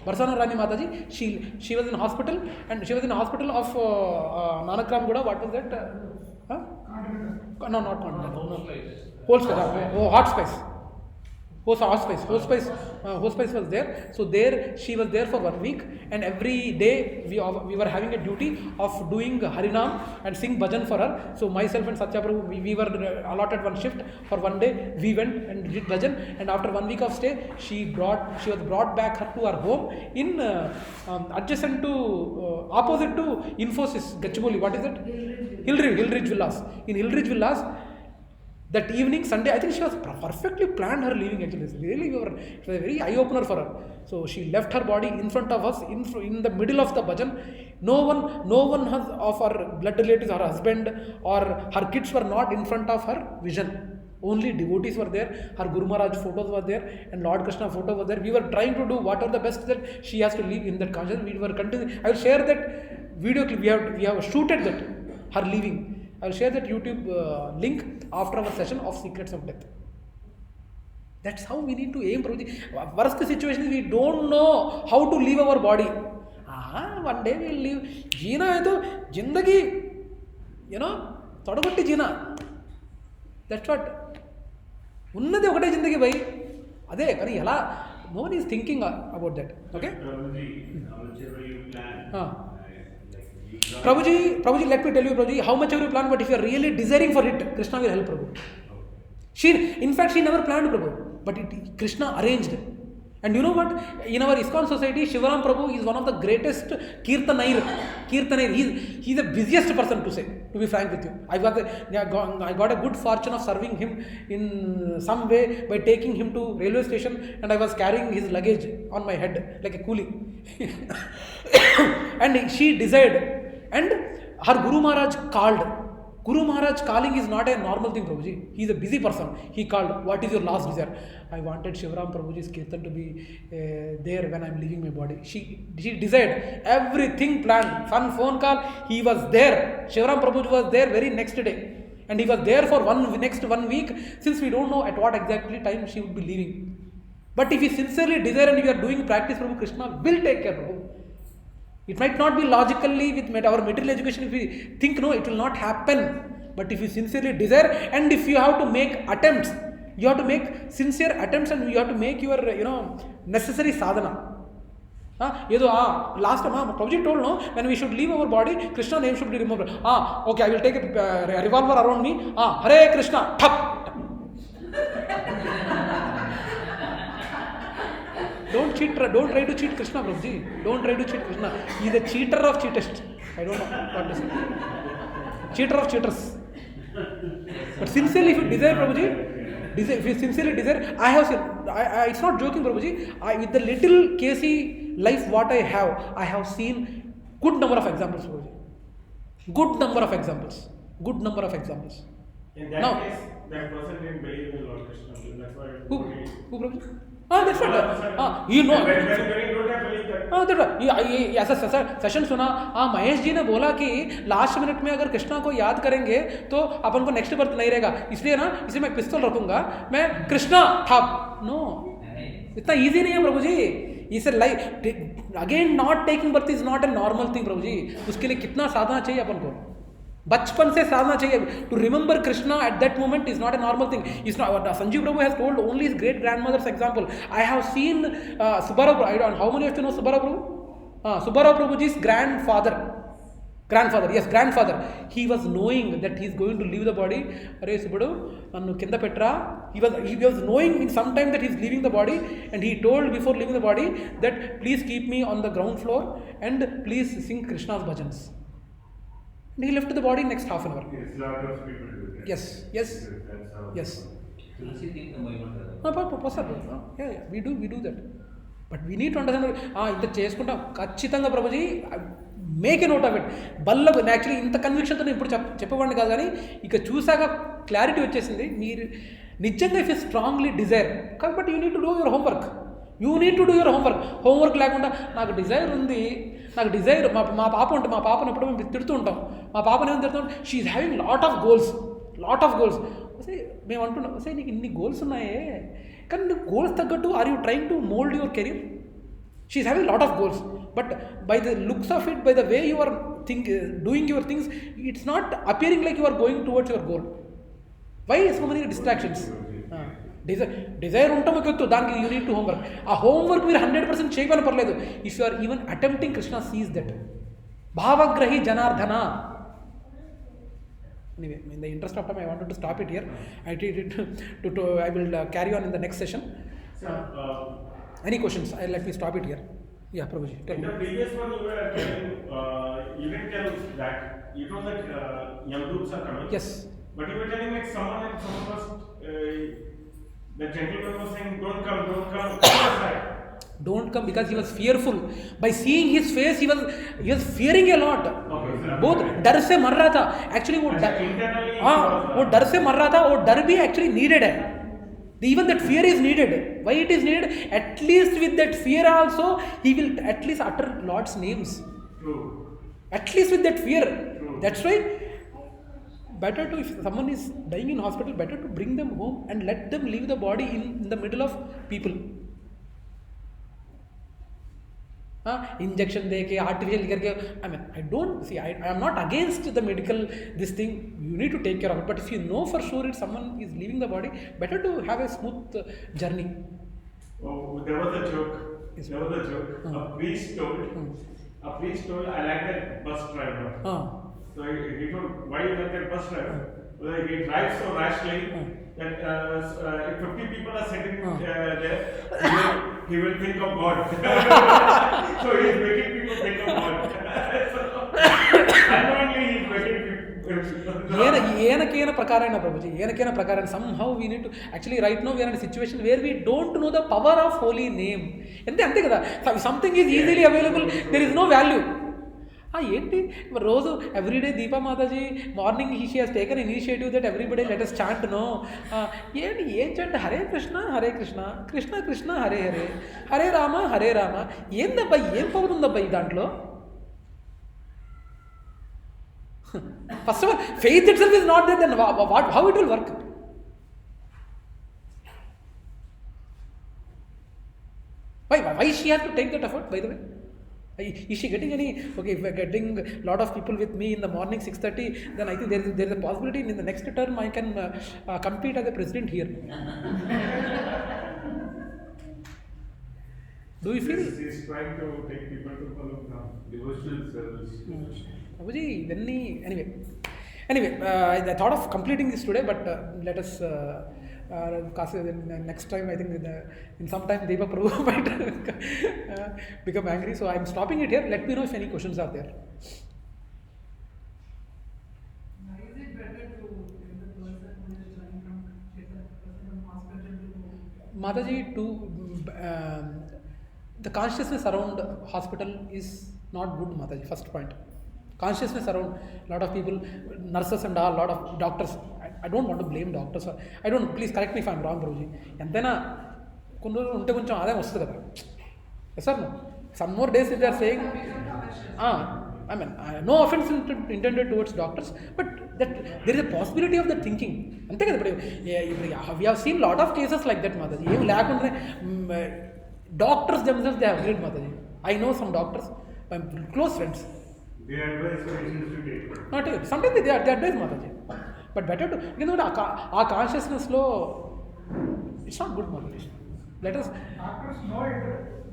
Barsana Rani Mataji, she was in hospital, and she was in hospital of Nanakram Guda. What was that? No, not continental. Whole space. Hot space. Hospice was there. So there she was there for 1 week, and every day we were having a duty of doing Harinam and sing bhajan for her. So myself and Satya Prabhu, we were allotted one shift for 1 day. We went and did bhajan, and after 1 week of stay, she was brought back to her home in adjacent to opposite to Infosys Gachibowli. What is it? Hillridge Villas. In Hillridge Villas. That evening, Sunday, I think she was perfectly planned her leaving actually. Really, it was a very eye-opener for her. So she left her body in front of us, in the middle of the bhajan. No one of her blood relatives, her husband or her kids were not in front of her vision. Only devotees were there. Her Guru Maharaj photos were there, and Lord Krishna photo was there. We were trying to do what are the best that she has to live in that consciousness. We were continuing. I will share that video clip. We have shooted that, her leaving. I will share that YouTube link after our session of Secrets of Death. That's how we need to aim, Prabhuji. Worst situation is we don't know how to leave our body. One day we will leave. Jeena hai to jindagi, todagatti jeena. That's what. Unnadi okate jindagi bhai. Ade kani ela. No one is thinking about that. Okay? Prabhuji, whichever you plan. Prabhuji, let me tell you, Prabhuji, how much ever you plan, but if you are really desiring for it, Krishna will help Prabhu. In fact, she never planned Prabhu, but Krishna arranged. And you know what? In our ISKCON society, Shivaram Prabhu is one of the greatest Kirtanair. He's the busiest person to say, to be frank with you. I got a good fortune of serving him in some way by taking him to railway station, and I was carrying his luggage on my head like a coolie. And she desired, and her Guru Maharaj called. Guru Maharaj calling is not a normal thing, Prabhuji. He is a busy person. He called, what is your last desire? I wanted Shivaram Prabhuji's Kirtan to be there when I am leaving my body. She desired, everything planned. One phone call, he was there. Shivaram Prabhuji was there very next day. And he was there for next 1 week, since we don't know at what exactly time she would be leaving. But if you sincerely desire and you are doing practice, Prabhu, Krishna will take care, Prabhu. It might not be logically with our material education, if we think, no, it will not happen. But if you sincerely desire, and if you have to make attempts, you have to make sincere attempts, and you have to make your, necessary sadhana. Last time, Prabhuji told, no, when we should leave our body, Krishna name should be removed. Okay, I will take a revolver around me. Hare Krishna, thap. Don't try to cheat Krishna, Prabhuji. Don't try to cheat Krishna. He is a cheater of cheatest. I don't know what to say. Cheater of cheaters. But sincerely, if you desire, Prabhuji, if you sincerely desire, I have seen, it's not joking, Prabhuji. With the little KC life what I have seen good number of examples, Prabhuji. Good number of examples. In that case, that person didn't believe in Lord Krishna. That's why. Who, Prabhuji? That's right. You know. When you don't have belief that. ऐसा session सुना. महेश जी ने बोला कि last minute में अगर कृष्णा को याद करेंगे तो अपन को नेक्स्ट बर्थ नहीं रहेगा, इसलिए इसे मैं पिस्तौल रखूंगा, मैं कृष्णा था. नो, इतना इजी नहीं है प्रभु जी. इसे like again not taking birth is not a normal thing Prabhu ji. उसके लिए कितना साधना चाहिए अपन को, बचपन से साधना चाहिए. To remember Krishna at that moment is not a normal thing. Is not. Sanjeev Prabhu has told only his great grandmother's example. I have seen Subbarao. I don't know how many of you know Subbarao Prabhu. Subbarao Prabhuji's grandfather, Grandfather, yes, grandfather. He was knowing that he is going to leave the body. Are Subudu, Nannu kinda petra. He was knowing in some time that he is leaving the body, and he told before leaving the body that please keep me on the ground floor and please sing Krishna's bhajans. And he left the body next half an hour. Yes, lot of people do that. Yes, yes, That's how. yes. ತುಳಸಿ ತೀರ್ಥ ಮೈಗೊಂಡ್ರೆ Yeah, we do that. But we need to understand, ఇంత చేసుకుంటాం ఖచ్చితంగా Prabhuji, make a note of it. Actually ఇంత కన్విక్షన్తో నేను ఇప్పుడు చెప్పేవాడిని కాదు, కానీ ఇక చూసాక క్లారిటీ వచ్చేసింది. మీరు నిజంగా if you strongly desire, but you need to do your homework. Homework లేకుండా నాకు డిజైర్ ఉంది, నాకు డిజైర్, మా పాపను ఎప్పుడు మేము తిడుతూ ఉంటాం. మా పాపను ఏమైనా తిడుతూ ఉంటాం, she's having lot of goals. మేము అంటున్నాం, నీకు ఇన్ని గోల్స్ ఉన్నాయే, కానీ నువ్వు గోల్స్ తగ్గట్టు are you trying to mould your career? She is having lot of goals, but by the looks of it, by the way you are doing your things, it's not appearing like you are going towards your goal. Why so many distractions? Desire ఉంటాం ఒక దానికి you need to homework. ఆ homework మీరు 100% చేయమని పర్లేదు. If you are even attempting, Krishna sees that. భావగ్రహి జనార్దన. Anyway, in the interest of time, I wanted to stop it here. I will carry on in the next session. Any questions? Let me stop it here. Yeah, Prabhuji, tell me. In the previous one, you were telling, you didn't tell that, you told that young groups are coming. Yes. But you were telling like someone was, the gentleman was saying, don't come. Don't come, because he was fearful. By seeing his face, he was fearing a lot. Okay, sir. बहुत डर से मर रहा था. Actually वो डर से मर रहा था. वो डर भी actually needed है. Even that fear is needed. Why it is needed? At least with that fear also, he will at least utter Lord's names. True. At least with that fear. True. That's why better to, if someone is dying in hospital, better to bring them home and let them leave the body in the middle of people. Injection deke, artificial करके, I don't see, I am not against the medical this thing. You need to take care of it, but if you know for sure if someone is leaving the body, better to have a smooth journey. Oh, there was a joke. A priest told, I like that bus driver. So he told, why you like that bus driver? Well, he drives so rashly that if 50 people are sitting there, he will think of God. So he is making people think of God. Unknowingly he is making people. ಏನಕ್ಕೇನ ಪ್ರಕಾರ ಪ್ರಭುಜಿ, ಏನಕ್ಕೇನ ಪ್ರಕಾರ, somehow we need to, actually right now we are in a situation where we don't know the power of holy name. అంతే కదా, something is easily available, there is no value. ఏంటి రోజు everyday Deepa Mataji morning she has taken initiative that everybody let us chant no. ఏం chant? Hare Krishna Krishna Krishna Hare Hare, Hare Rama. ఏందబ్బా, ఏం power ఉందబ్బా ఈ దాంట్లో? First of all faith itself is not there, then how it will work? Why she has to take that effort, by the way? Is she getting any? Okay, if we're getting a lot of people with me in the morning 6:30, then I think there is a possibility in the next term I can compete as a president here. Do you feel? He's trying to take people to follow now. Devotional service. Anyway, I thought of completing this today, but let us. Next time, I think in some time Deva Prabhu might become angry, so I am stopping it here. Let me know if any questions are there. Why is it better to give the person who is joining from hospital to Mataji, the consciousness around hospital is not good, Mataji. First point. Consciousness around a lot of people, nurses and all, a lot of doctors. I don't want to blame doctors. I don't. Please correct me if I'm wrong, Prabhuji. ఎంతైనా కొన్ని రోజులు ఉంటే కొంచెం ఆదాయం వస్తుంది కదా. Yes or no? Some more days if they are saying, I mean, no offense intended towards doctors, but that there is a possibility of that thinking. అంతే కదా. ఇప్పుడు we have seen lot of cases like that, Mataji. ఏం లేకుండా doctors themselves they have agreed, Mataji. I know some doctors, my close friends. They advise patients to take it. Not sometimes they advise, Mataji. But better to, our consciousness low, it's not good, Mataji. Let us. Doctors know it,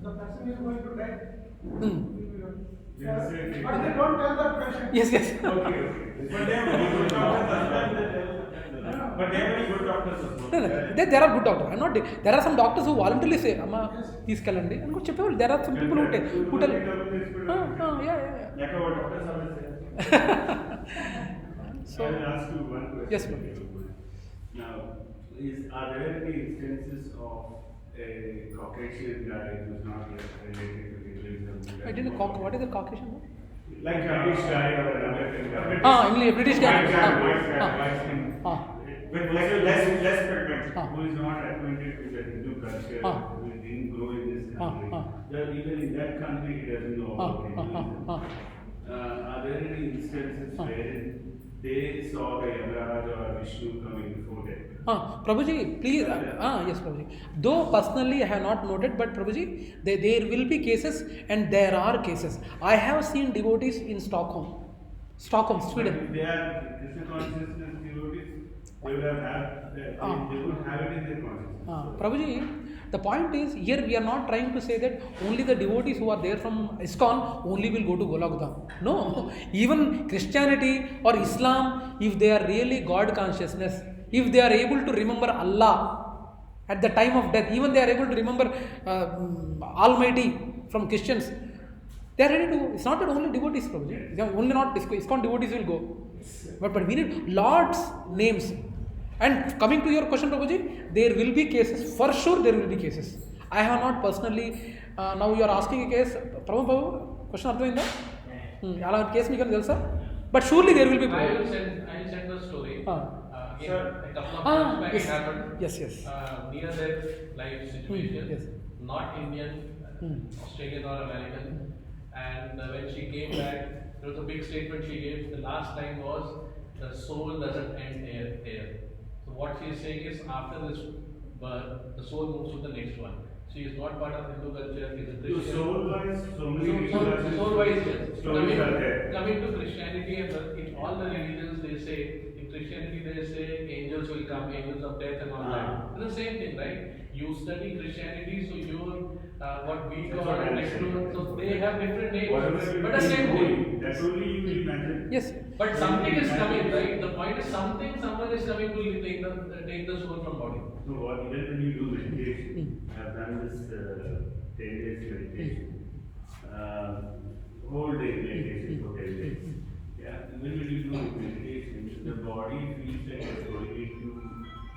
the person is going to die. But they don't tell the patient. Yes, yes. Okay. But they have very good doctors as well. But they have very good doctors as well. No, no, there are good doctors. I'm not. There are some doctors who voluntarily say, "Amma, తీసుకెళ్ళండి." And good people. There are some people who tell. Yeah. Like our doctors always say. So, I will ask you one question. Yes, please. Now, are there any instances of a Caucasian guy who's not related to Hinduism? I didn't. What is the Caucasian? Like a British guy or an American guy. English, British guy. White skin. With less pigment, who is not acquainted with the Hindu culture, who didn't grow in this country. That even in that country he doesn't know about Hinduism. Are there any instances where they saw the Yamaraj or Vishnu coming before them? Prabhuji, please. Yes, Prabhuji. Though personally I have not noted, but Prabhuji, there will be cases and there are cases. I have seen devotees in Stockholm, Sweden. If they are Krishna consciousness devotees, they would have it in their consciousness. Prabhuji, the point is here we are not trying to say that only the devotees who are there from ISKCON only will go to Golokdham. No, even Christianity or Islam, if they are really God consciousness, if they are able to remember Allah at the time of death, even they are able to remember Almighty from Christians, they are ready to go. It's not that only devotees, Prabhuji. Only not ISKCON devotees will go. But we need Lord's names. And coming to your question, Prabhuji, there will be cases. For sure, there will be cases. I have not personally. Now you are asking a case. Prabhu, question arthamayinda? Ala case meeku telusa? But surely there will be. I will send the story. Again, a couple of months back it happened. Yes. Near their life situation. Yes. Not Indian, Australian or American. And when she came back, there was a big statement she gave. The last line was, "The soul doesn't end here." So what she is saying is, after this birth, the soul moves to the next one. She is not part of Hindu culture. She is a Christian. Soul-wise, so many Soul-wise, yes. stories are there. Coming to Christianity and in all the religions, they say, in Christianity they say angels will come, angels of death and all that. It's the same thing, right? You study Christianity, so you're what we That's call what I'm next to, saying. so they have different names, Whatever but the same thing. that's only you will imagine. Yes. But something is coming, right? The point is someone is coming to take the soul from body. So what, even when you do meditation, I've done this 10 days meditation, whole day meditation for 10 days. Yeah, even when you do meditation, the body feels like it's going into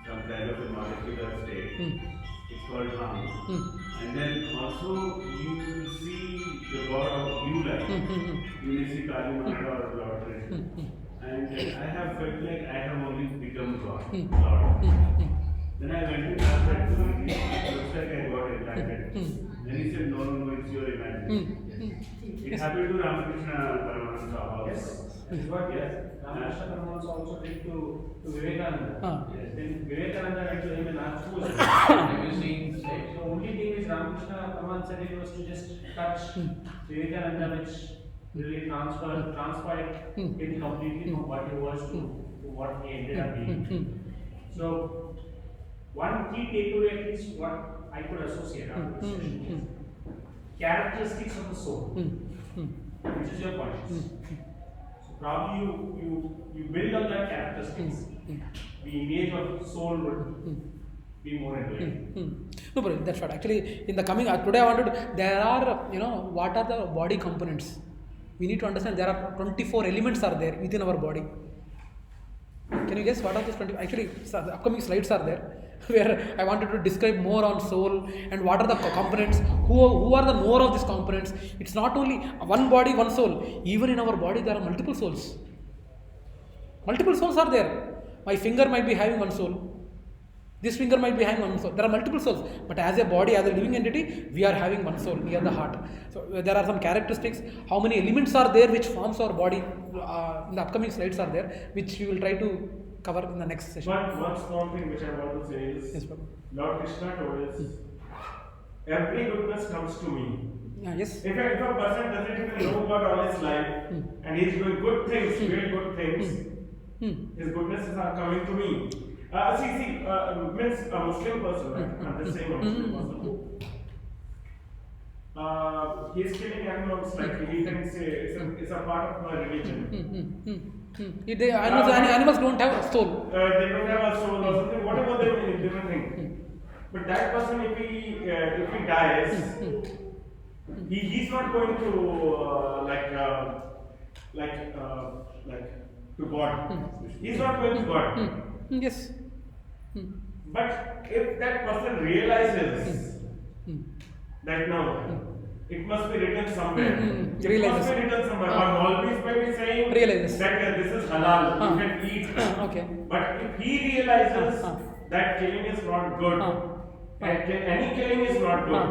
some kind of a molecular state. It's called hum. And then also you see the God of new life. You may see Kali Mata or Lord Krishna. And I have felt like I have only become God. Lord. Then I went to ask that to him, it looks like I got enlightened. Then he said, no, it's your imagination. It happened to Ramakrishna Paramahansa also. Yes. Ramakrishna Paramahansa also did to Vivekananda. Then Vivekananda went to him and asked, who is Have you seen the same? the only thing which Ramakrishna Paramahansa did was to just touch Vivekananda, which really transformed him completely from what he was to what he ended up being. So, one key takeaway, at least what I could associate out of this session is characteristics of the soul, which is your consciousness. So probably you build on that characteristics. The image of soul would be more enduring. No, but that's right. Actually, in the coming today, I wanted. There are what are the body components? We need to understand there are 24 elements are there within our body. Can you guess what are those 20? Actually, the upcoming slides are there where I wanted to describe more on soul and what are the components, who are the knower of these components. It's not only one body, one soul. Even in our body, there are multiple souls. Multiple souls are there. My finger might be having one soul. This finger might be having one soul. There are multiple souls. But as a body, as a living entity, we are having one soul near the heart. So there are some characteristics. How many elements are there which forms our body? In the upcoming slides are there, which we will try to cover in the next session. One small thing which I want to say is, Yes, Prabhu. Lord Krishna told us, every goodness comes to me. Yes. If a person doesn't even know God all his life, and he's doing good things, really good things, his goodnesses are coming to me. Means a Muslim person, right? I'm just saying a Muslim person. he's killing animals like he thinks it's a part of my religion. Animals don't have a soul. They don't have a soul or something, whatever they different thing. But that person, if he dies, he's not going to like to God. He's not going to God. Yes. But if that person realizes that no, it must be written somewhere. It must be written somewhere. Always may be saying that this is halal, you can eat. Okay. But if he realizes that killing is not good, and any killing is not good,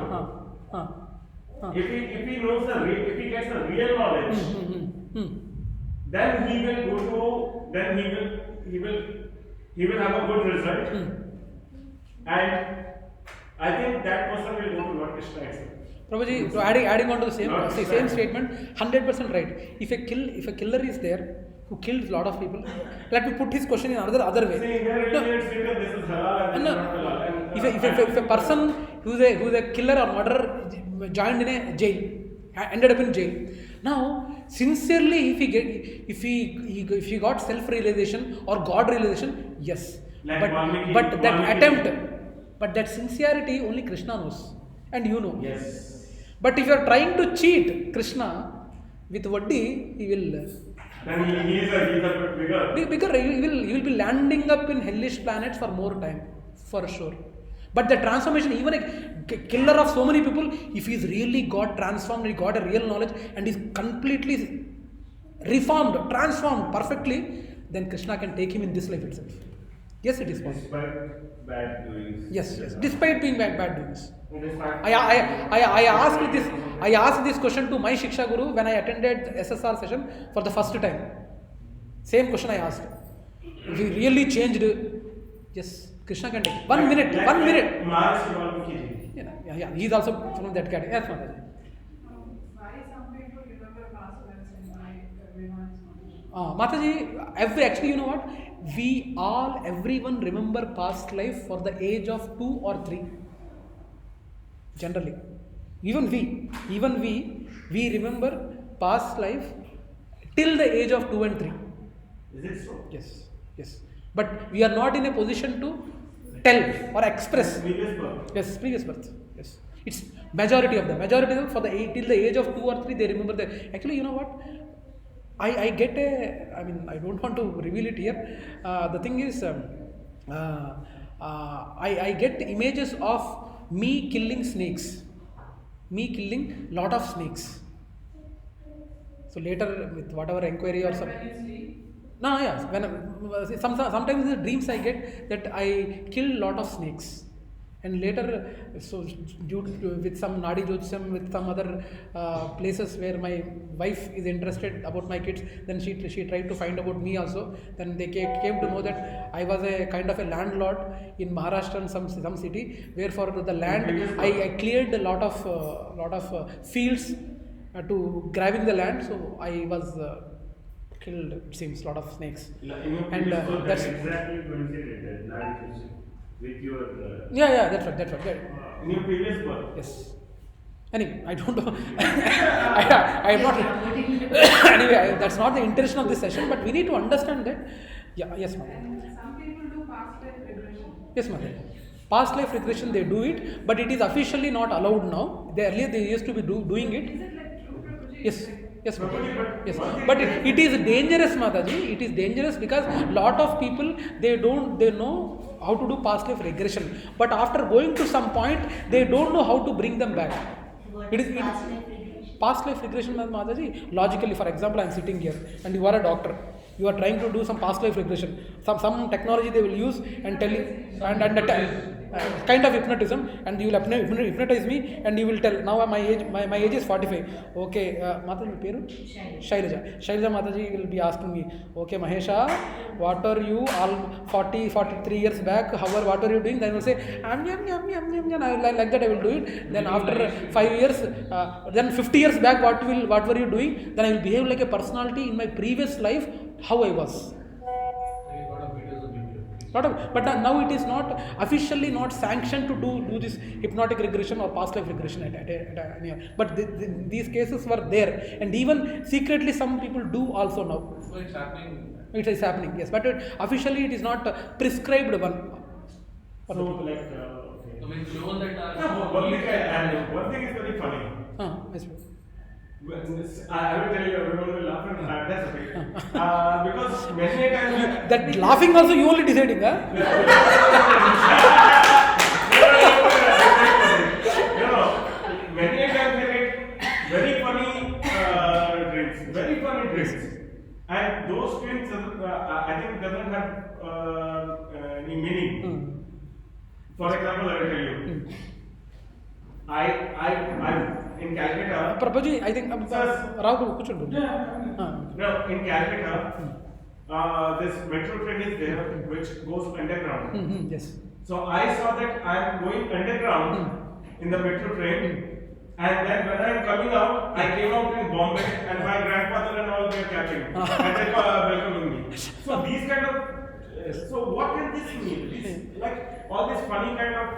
if he knows if he gets the real knowledge, then he will go to, then he will have a good result. And I think that person will go to Lord Krishna itself. Prabhuji, so adding on to the same statement, 100% right. If a killer is there who killed a lot of people, let me put his question in other way. See, this is halal and this is not halal. If a person who's a killer or murderer joined in a jail, ended up in jail. Now, sincerely, if he got self-realization or God realization, yes. Like but that attempt, but that sincerity only Krishna knows, and you know. Yes. But if you are trying to cheat Krishna with Vaddi, he will. Then he is a bigger. He will be landing up in hellish planets for more time, for sure. But the transformation, even a killer of so many people, if he's really got transformed, he got a real knowledge, and he's completely reformed, transformed perfectly, then Krishna can take him in this life itself. Yes, it is possible. Despite bad doings. Yes. Despite being bad doings. I asked this question to my Shiksha Guru when I attended the SSR session for the first time. Same question I asked. If he really changed, yes, Krishna can take 1 minute. Yeah. He is also from that category. Yes, Mataji. Why some people remember past lives and why everyone's not? Mataji, actually, you know what? Everyone remember past life for the age of 2 or 3. Generally. Even we remember past life till the age of 2 and 3. Is it so? Yes. But we are not in a position to tell or express. Previous birth. Yes, previous birth. Yes. It's majority of them for the till the age of 2 or 3 they remember that. Actually, you know what? I get I don't want to reveal it here. The thing is, I get images of me killing snakes, me killing lot of snakes. So later, with whatever inquiry or something. When you sleep? No, yes. Sometimes in the dreams I get that I kill lot of snakes. And later, so with some Nadi Jyotisam, with some other places where my wife is interested about my kids, then she tried to find about me also. Then they came to know that I was a kind of a landlord in Maharashtra and some city, where for the land I cleared a lot of fields to grabbing the land. So I was killed, it seems, lot of snakes. And that's exactly coincided. With your that's right. In your previous birth. Yes. Anyway, I don't know. I am not. Anyway, that's not the intention of this session. But we need to understand that. Yeah. Yes, ma'am. And some people do past life regression. Yes, ma'am. Past life regression, they do it, but it is officially not allowed now. Earlier they used to be doing it. Is it like true Prabhuji? Yes, Mataji. Yes. But it is dangerous, Mataji. It is dangerous because lot of people they know how to do past life regression, but after going to some point they don't know how to bring them back. What is past life regression? Past life regression, Mataji. Logically, for example, I am sitting here and you are a doctor. You are trying to do some past life regression. Some technology they will use and tell you kind of hypnotism, and you will hypnotize me and you will tell now my age is 45. Okay, Mataji, peru? Shailaja Mataji will be asking me, okay Mahesha, what are you all 43 years back, what are you doing? Then I will say like that I will do it. Then after 5 years, then 50 years back what were you doing? Then I will behave like a personality in my previous life how I was. But now it is not officially not sanctioned to do this hypnotic regression or past life regression but these cases were there, and even secretly some people do also now. So it's happening. It is happening, yes, but officially it is not prescribed one. So like, okay. I mean, clone that are. No, one thing is very funny. Yes. I will tell you, everyone will laugh and that's okay. Because many times That laughing also you only deciding, huh? Many times they get very funny drinks, and those drinks I think doesn't have any meaning. For example, I will tell you. I'm in Calcutta. Prabhuji, I think Rao, No, in Calcutta, this metro train is there which goes underground. Yes. So I saw that I'm going underground in the metro train, and then when I'm coming out, I came out in Bombay, and my grandfather and all were catching me, and they welcoming me. So these kind of. So what can this mean? This, like all this funny kind of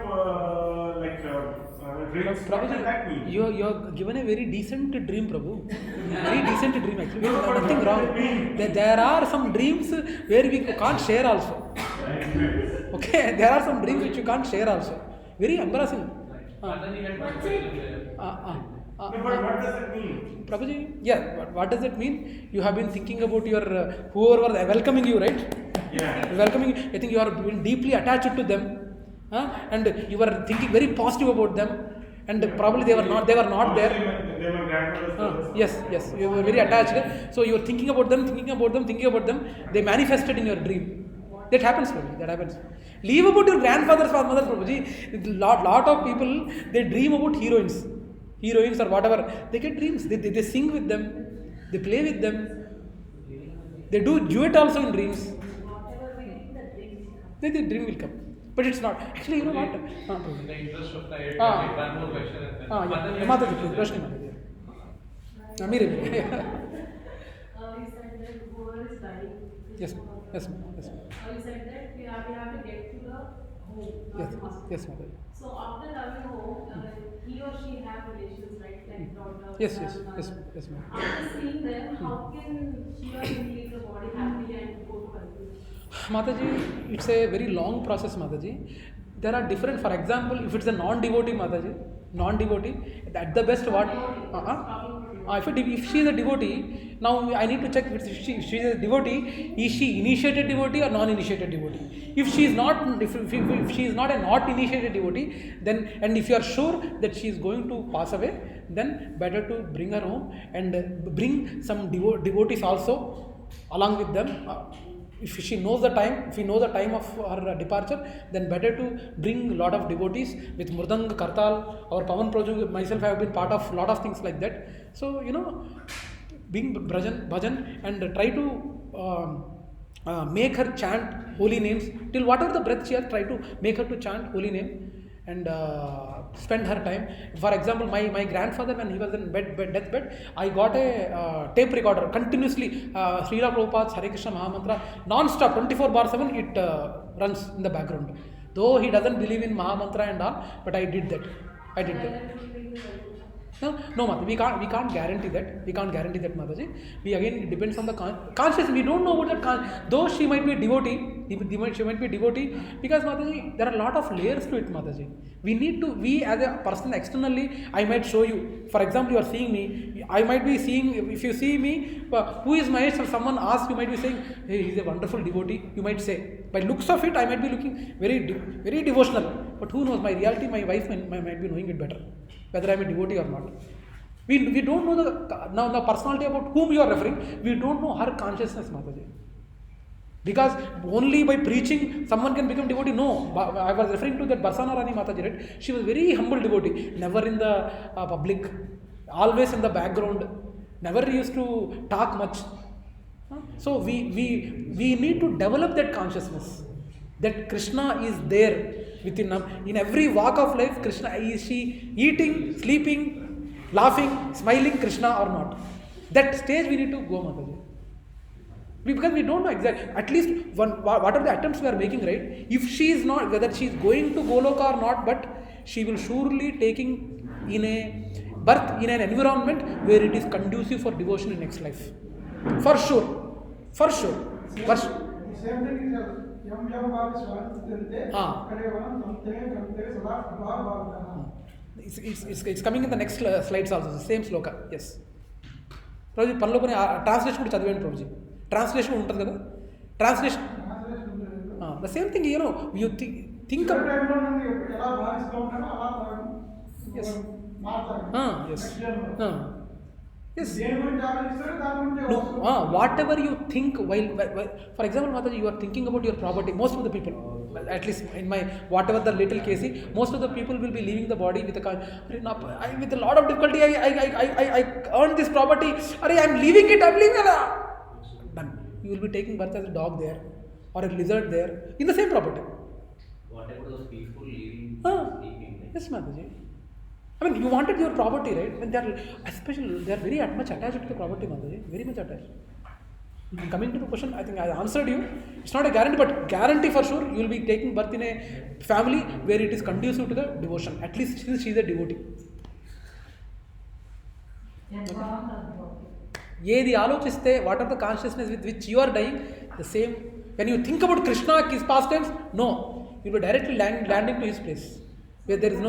drinks. What can that mean? You are given a very decent dream, Prabhu. Very decent dream actually. Nothing wrong. There are some dreams where we can't share also. Okay, there are some dreams which you can't share also. Very embarrassing. But then he had one question there. But what does it mean? Prabhuji, yeah, what does it mean? You have been thinking about your whoever was welcoming you, right? Yeah. Welcoming you. I think you are been deeply attached to them, and you were thinking very positive about them, and probably they were not there. They were grandfathers. Yes, you were very attached. So you were thinking about them. They manifested in your dream. That happens, Prabhuji. That happens. Leave about your grandfathers or mothers, Prabhuji. Lot of people, they dream about heroines or whatever. They get dreams. They sing with them. They play with them. They do duet also in dreams. The dream will come. But it's not. Actually, you know what? In the interest of time, I take one more question and then. Mataji, please. Prashni Mataji. You said that whoever is dying. Yes. You said that we have to get to the home, not the hospital. Yes, Mataji. So after coming home, he or she have relations, right? Like daughter. Yes, ma'am. After seeing them, how can she or he leave the body happily and go to country? Mataji, it's a very long process, Mataji. There are different, for example, if it's a non-devotee, Mataji, at the best what? If she is a devotee, now I need to check if she is a devotee, is she initiated devotee or non-initiated devotee? If she is not, if she is not a not initiated devotee, then, and if you are sure that she is going to pass away, then better to bring her home and bring some devotees also along with them. If she knows the time, if we know the time of her departure, then better to bring a lot of devotees with Murdang, Kartal, or Pavan Praju. Myself, I have been part of a lot of things like that. So, being bhajan and try to make her chant holy names till whatever the breath she has, try to make her to chant holy name and spend her time. For example, my grandfather, when he was in deathbed, I got a tape recorder continuously. Srila Prabhupada's Hare Krishna Mahamantra non-stop 24/7 it runs in the background. Though he doesn't believe in Mahamantra and all, but I did that. No, Mataji, we can't guarantee that. We can't guarantee that, Mataji. It depends on the consciousness. We don't know about that. Though she might be a devotee, because Mataji, there are a lot of layers to it, Mataji. We as a person externally, I might show you. For example, you are seeing me. I might be seeing. If you see me, who is Mahesh? Or someone asks, you might be saying, hey, he's a wonderful devotee. You might say. By looks of it, I might be looking very devotional. But who knows? My reality, my wife might be knowing it better, whether I am a devotee or not. We don't know the personality about whom you are referring. We don't know her consciousness, Mataji. Because only by preaching someone can become devotee. No, I was referring to that Barsana Rani Mataji, right? She was very humble devotee, never in the public, always in the background, never used to talk much. So we need to develop that consciousness that Krishna is there within us. In every walk of life, Krishna, is she eating, sleeping, laughing, smiling, Krishna or not? That stage we need to go, Mataji. Because we don't know exactly. At least what are the attempts we are making, right? If she is not, whether she is going to Goloka or not, but she will surely taking in a birth in an environment where it is conducive for devotion in next life. For sure. For sure. For sure. Same thing is yam bhaviswante karevalam tamte kamte sada bhavavana. It's coming in the next slides also, the same sloka. Yes. Prabhuji, పనిలో పని translation కూడా చదివాను Prabhuji. Translation ఉంటుంది కదా, translation the same thing you know you think whatever you think while for example Mataji you are thinking about your property. Most of the people, at least in my whatever the little case, most of the people will be leaving the body with with a lot of difficulty. I earned this property. I'm leaving it. Done. You will be taking birth as a dog there or a lizard there in the same property. Whatever those people leaving, sleeping. Yes, Mataji. I mean, you wanted your property, right? When they are very much attached to the property, Mataji. Very much attached. Coming to the question, I think I answered you. It's not a guarantee, but guarantee for sure you will be taking birth in a family where it is conducive to the devotion. At least she is a devotee. ఏది ఆలోచిస్తే, what are the consciousness with which you are dying, the same when you think about Krishna his pastimes, no you will directly landing to his place where there is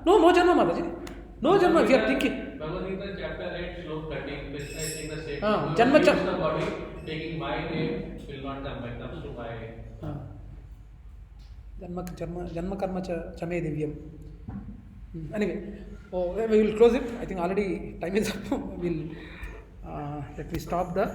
no janma, Mataji. No janma if you are thinking. Bhagavad Gita chapter 8 slok 13, Krishna is saying the same. Janma the body taking my name will not come back, comes to my janma karma cha me divyam. Anyway, we will close it. I think already time is up. Let me stop the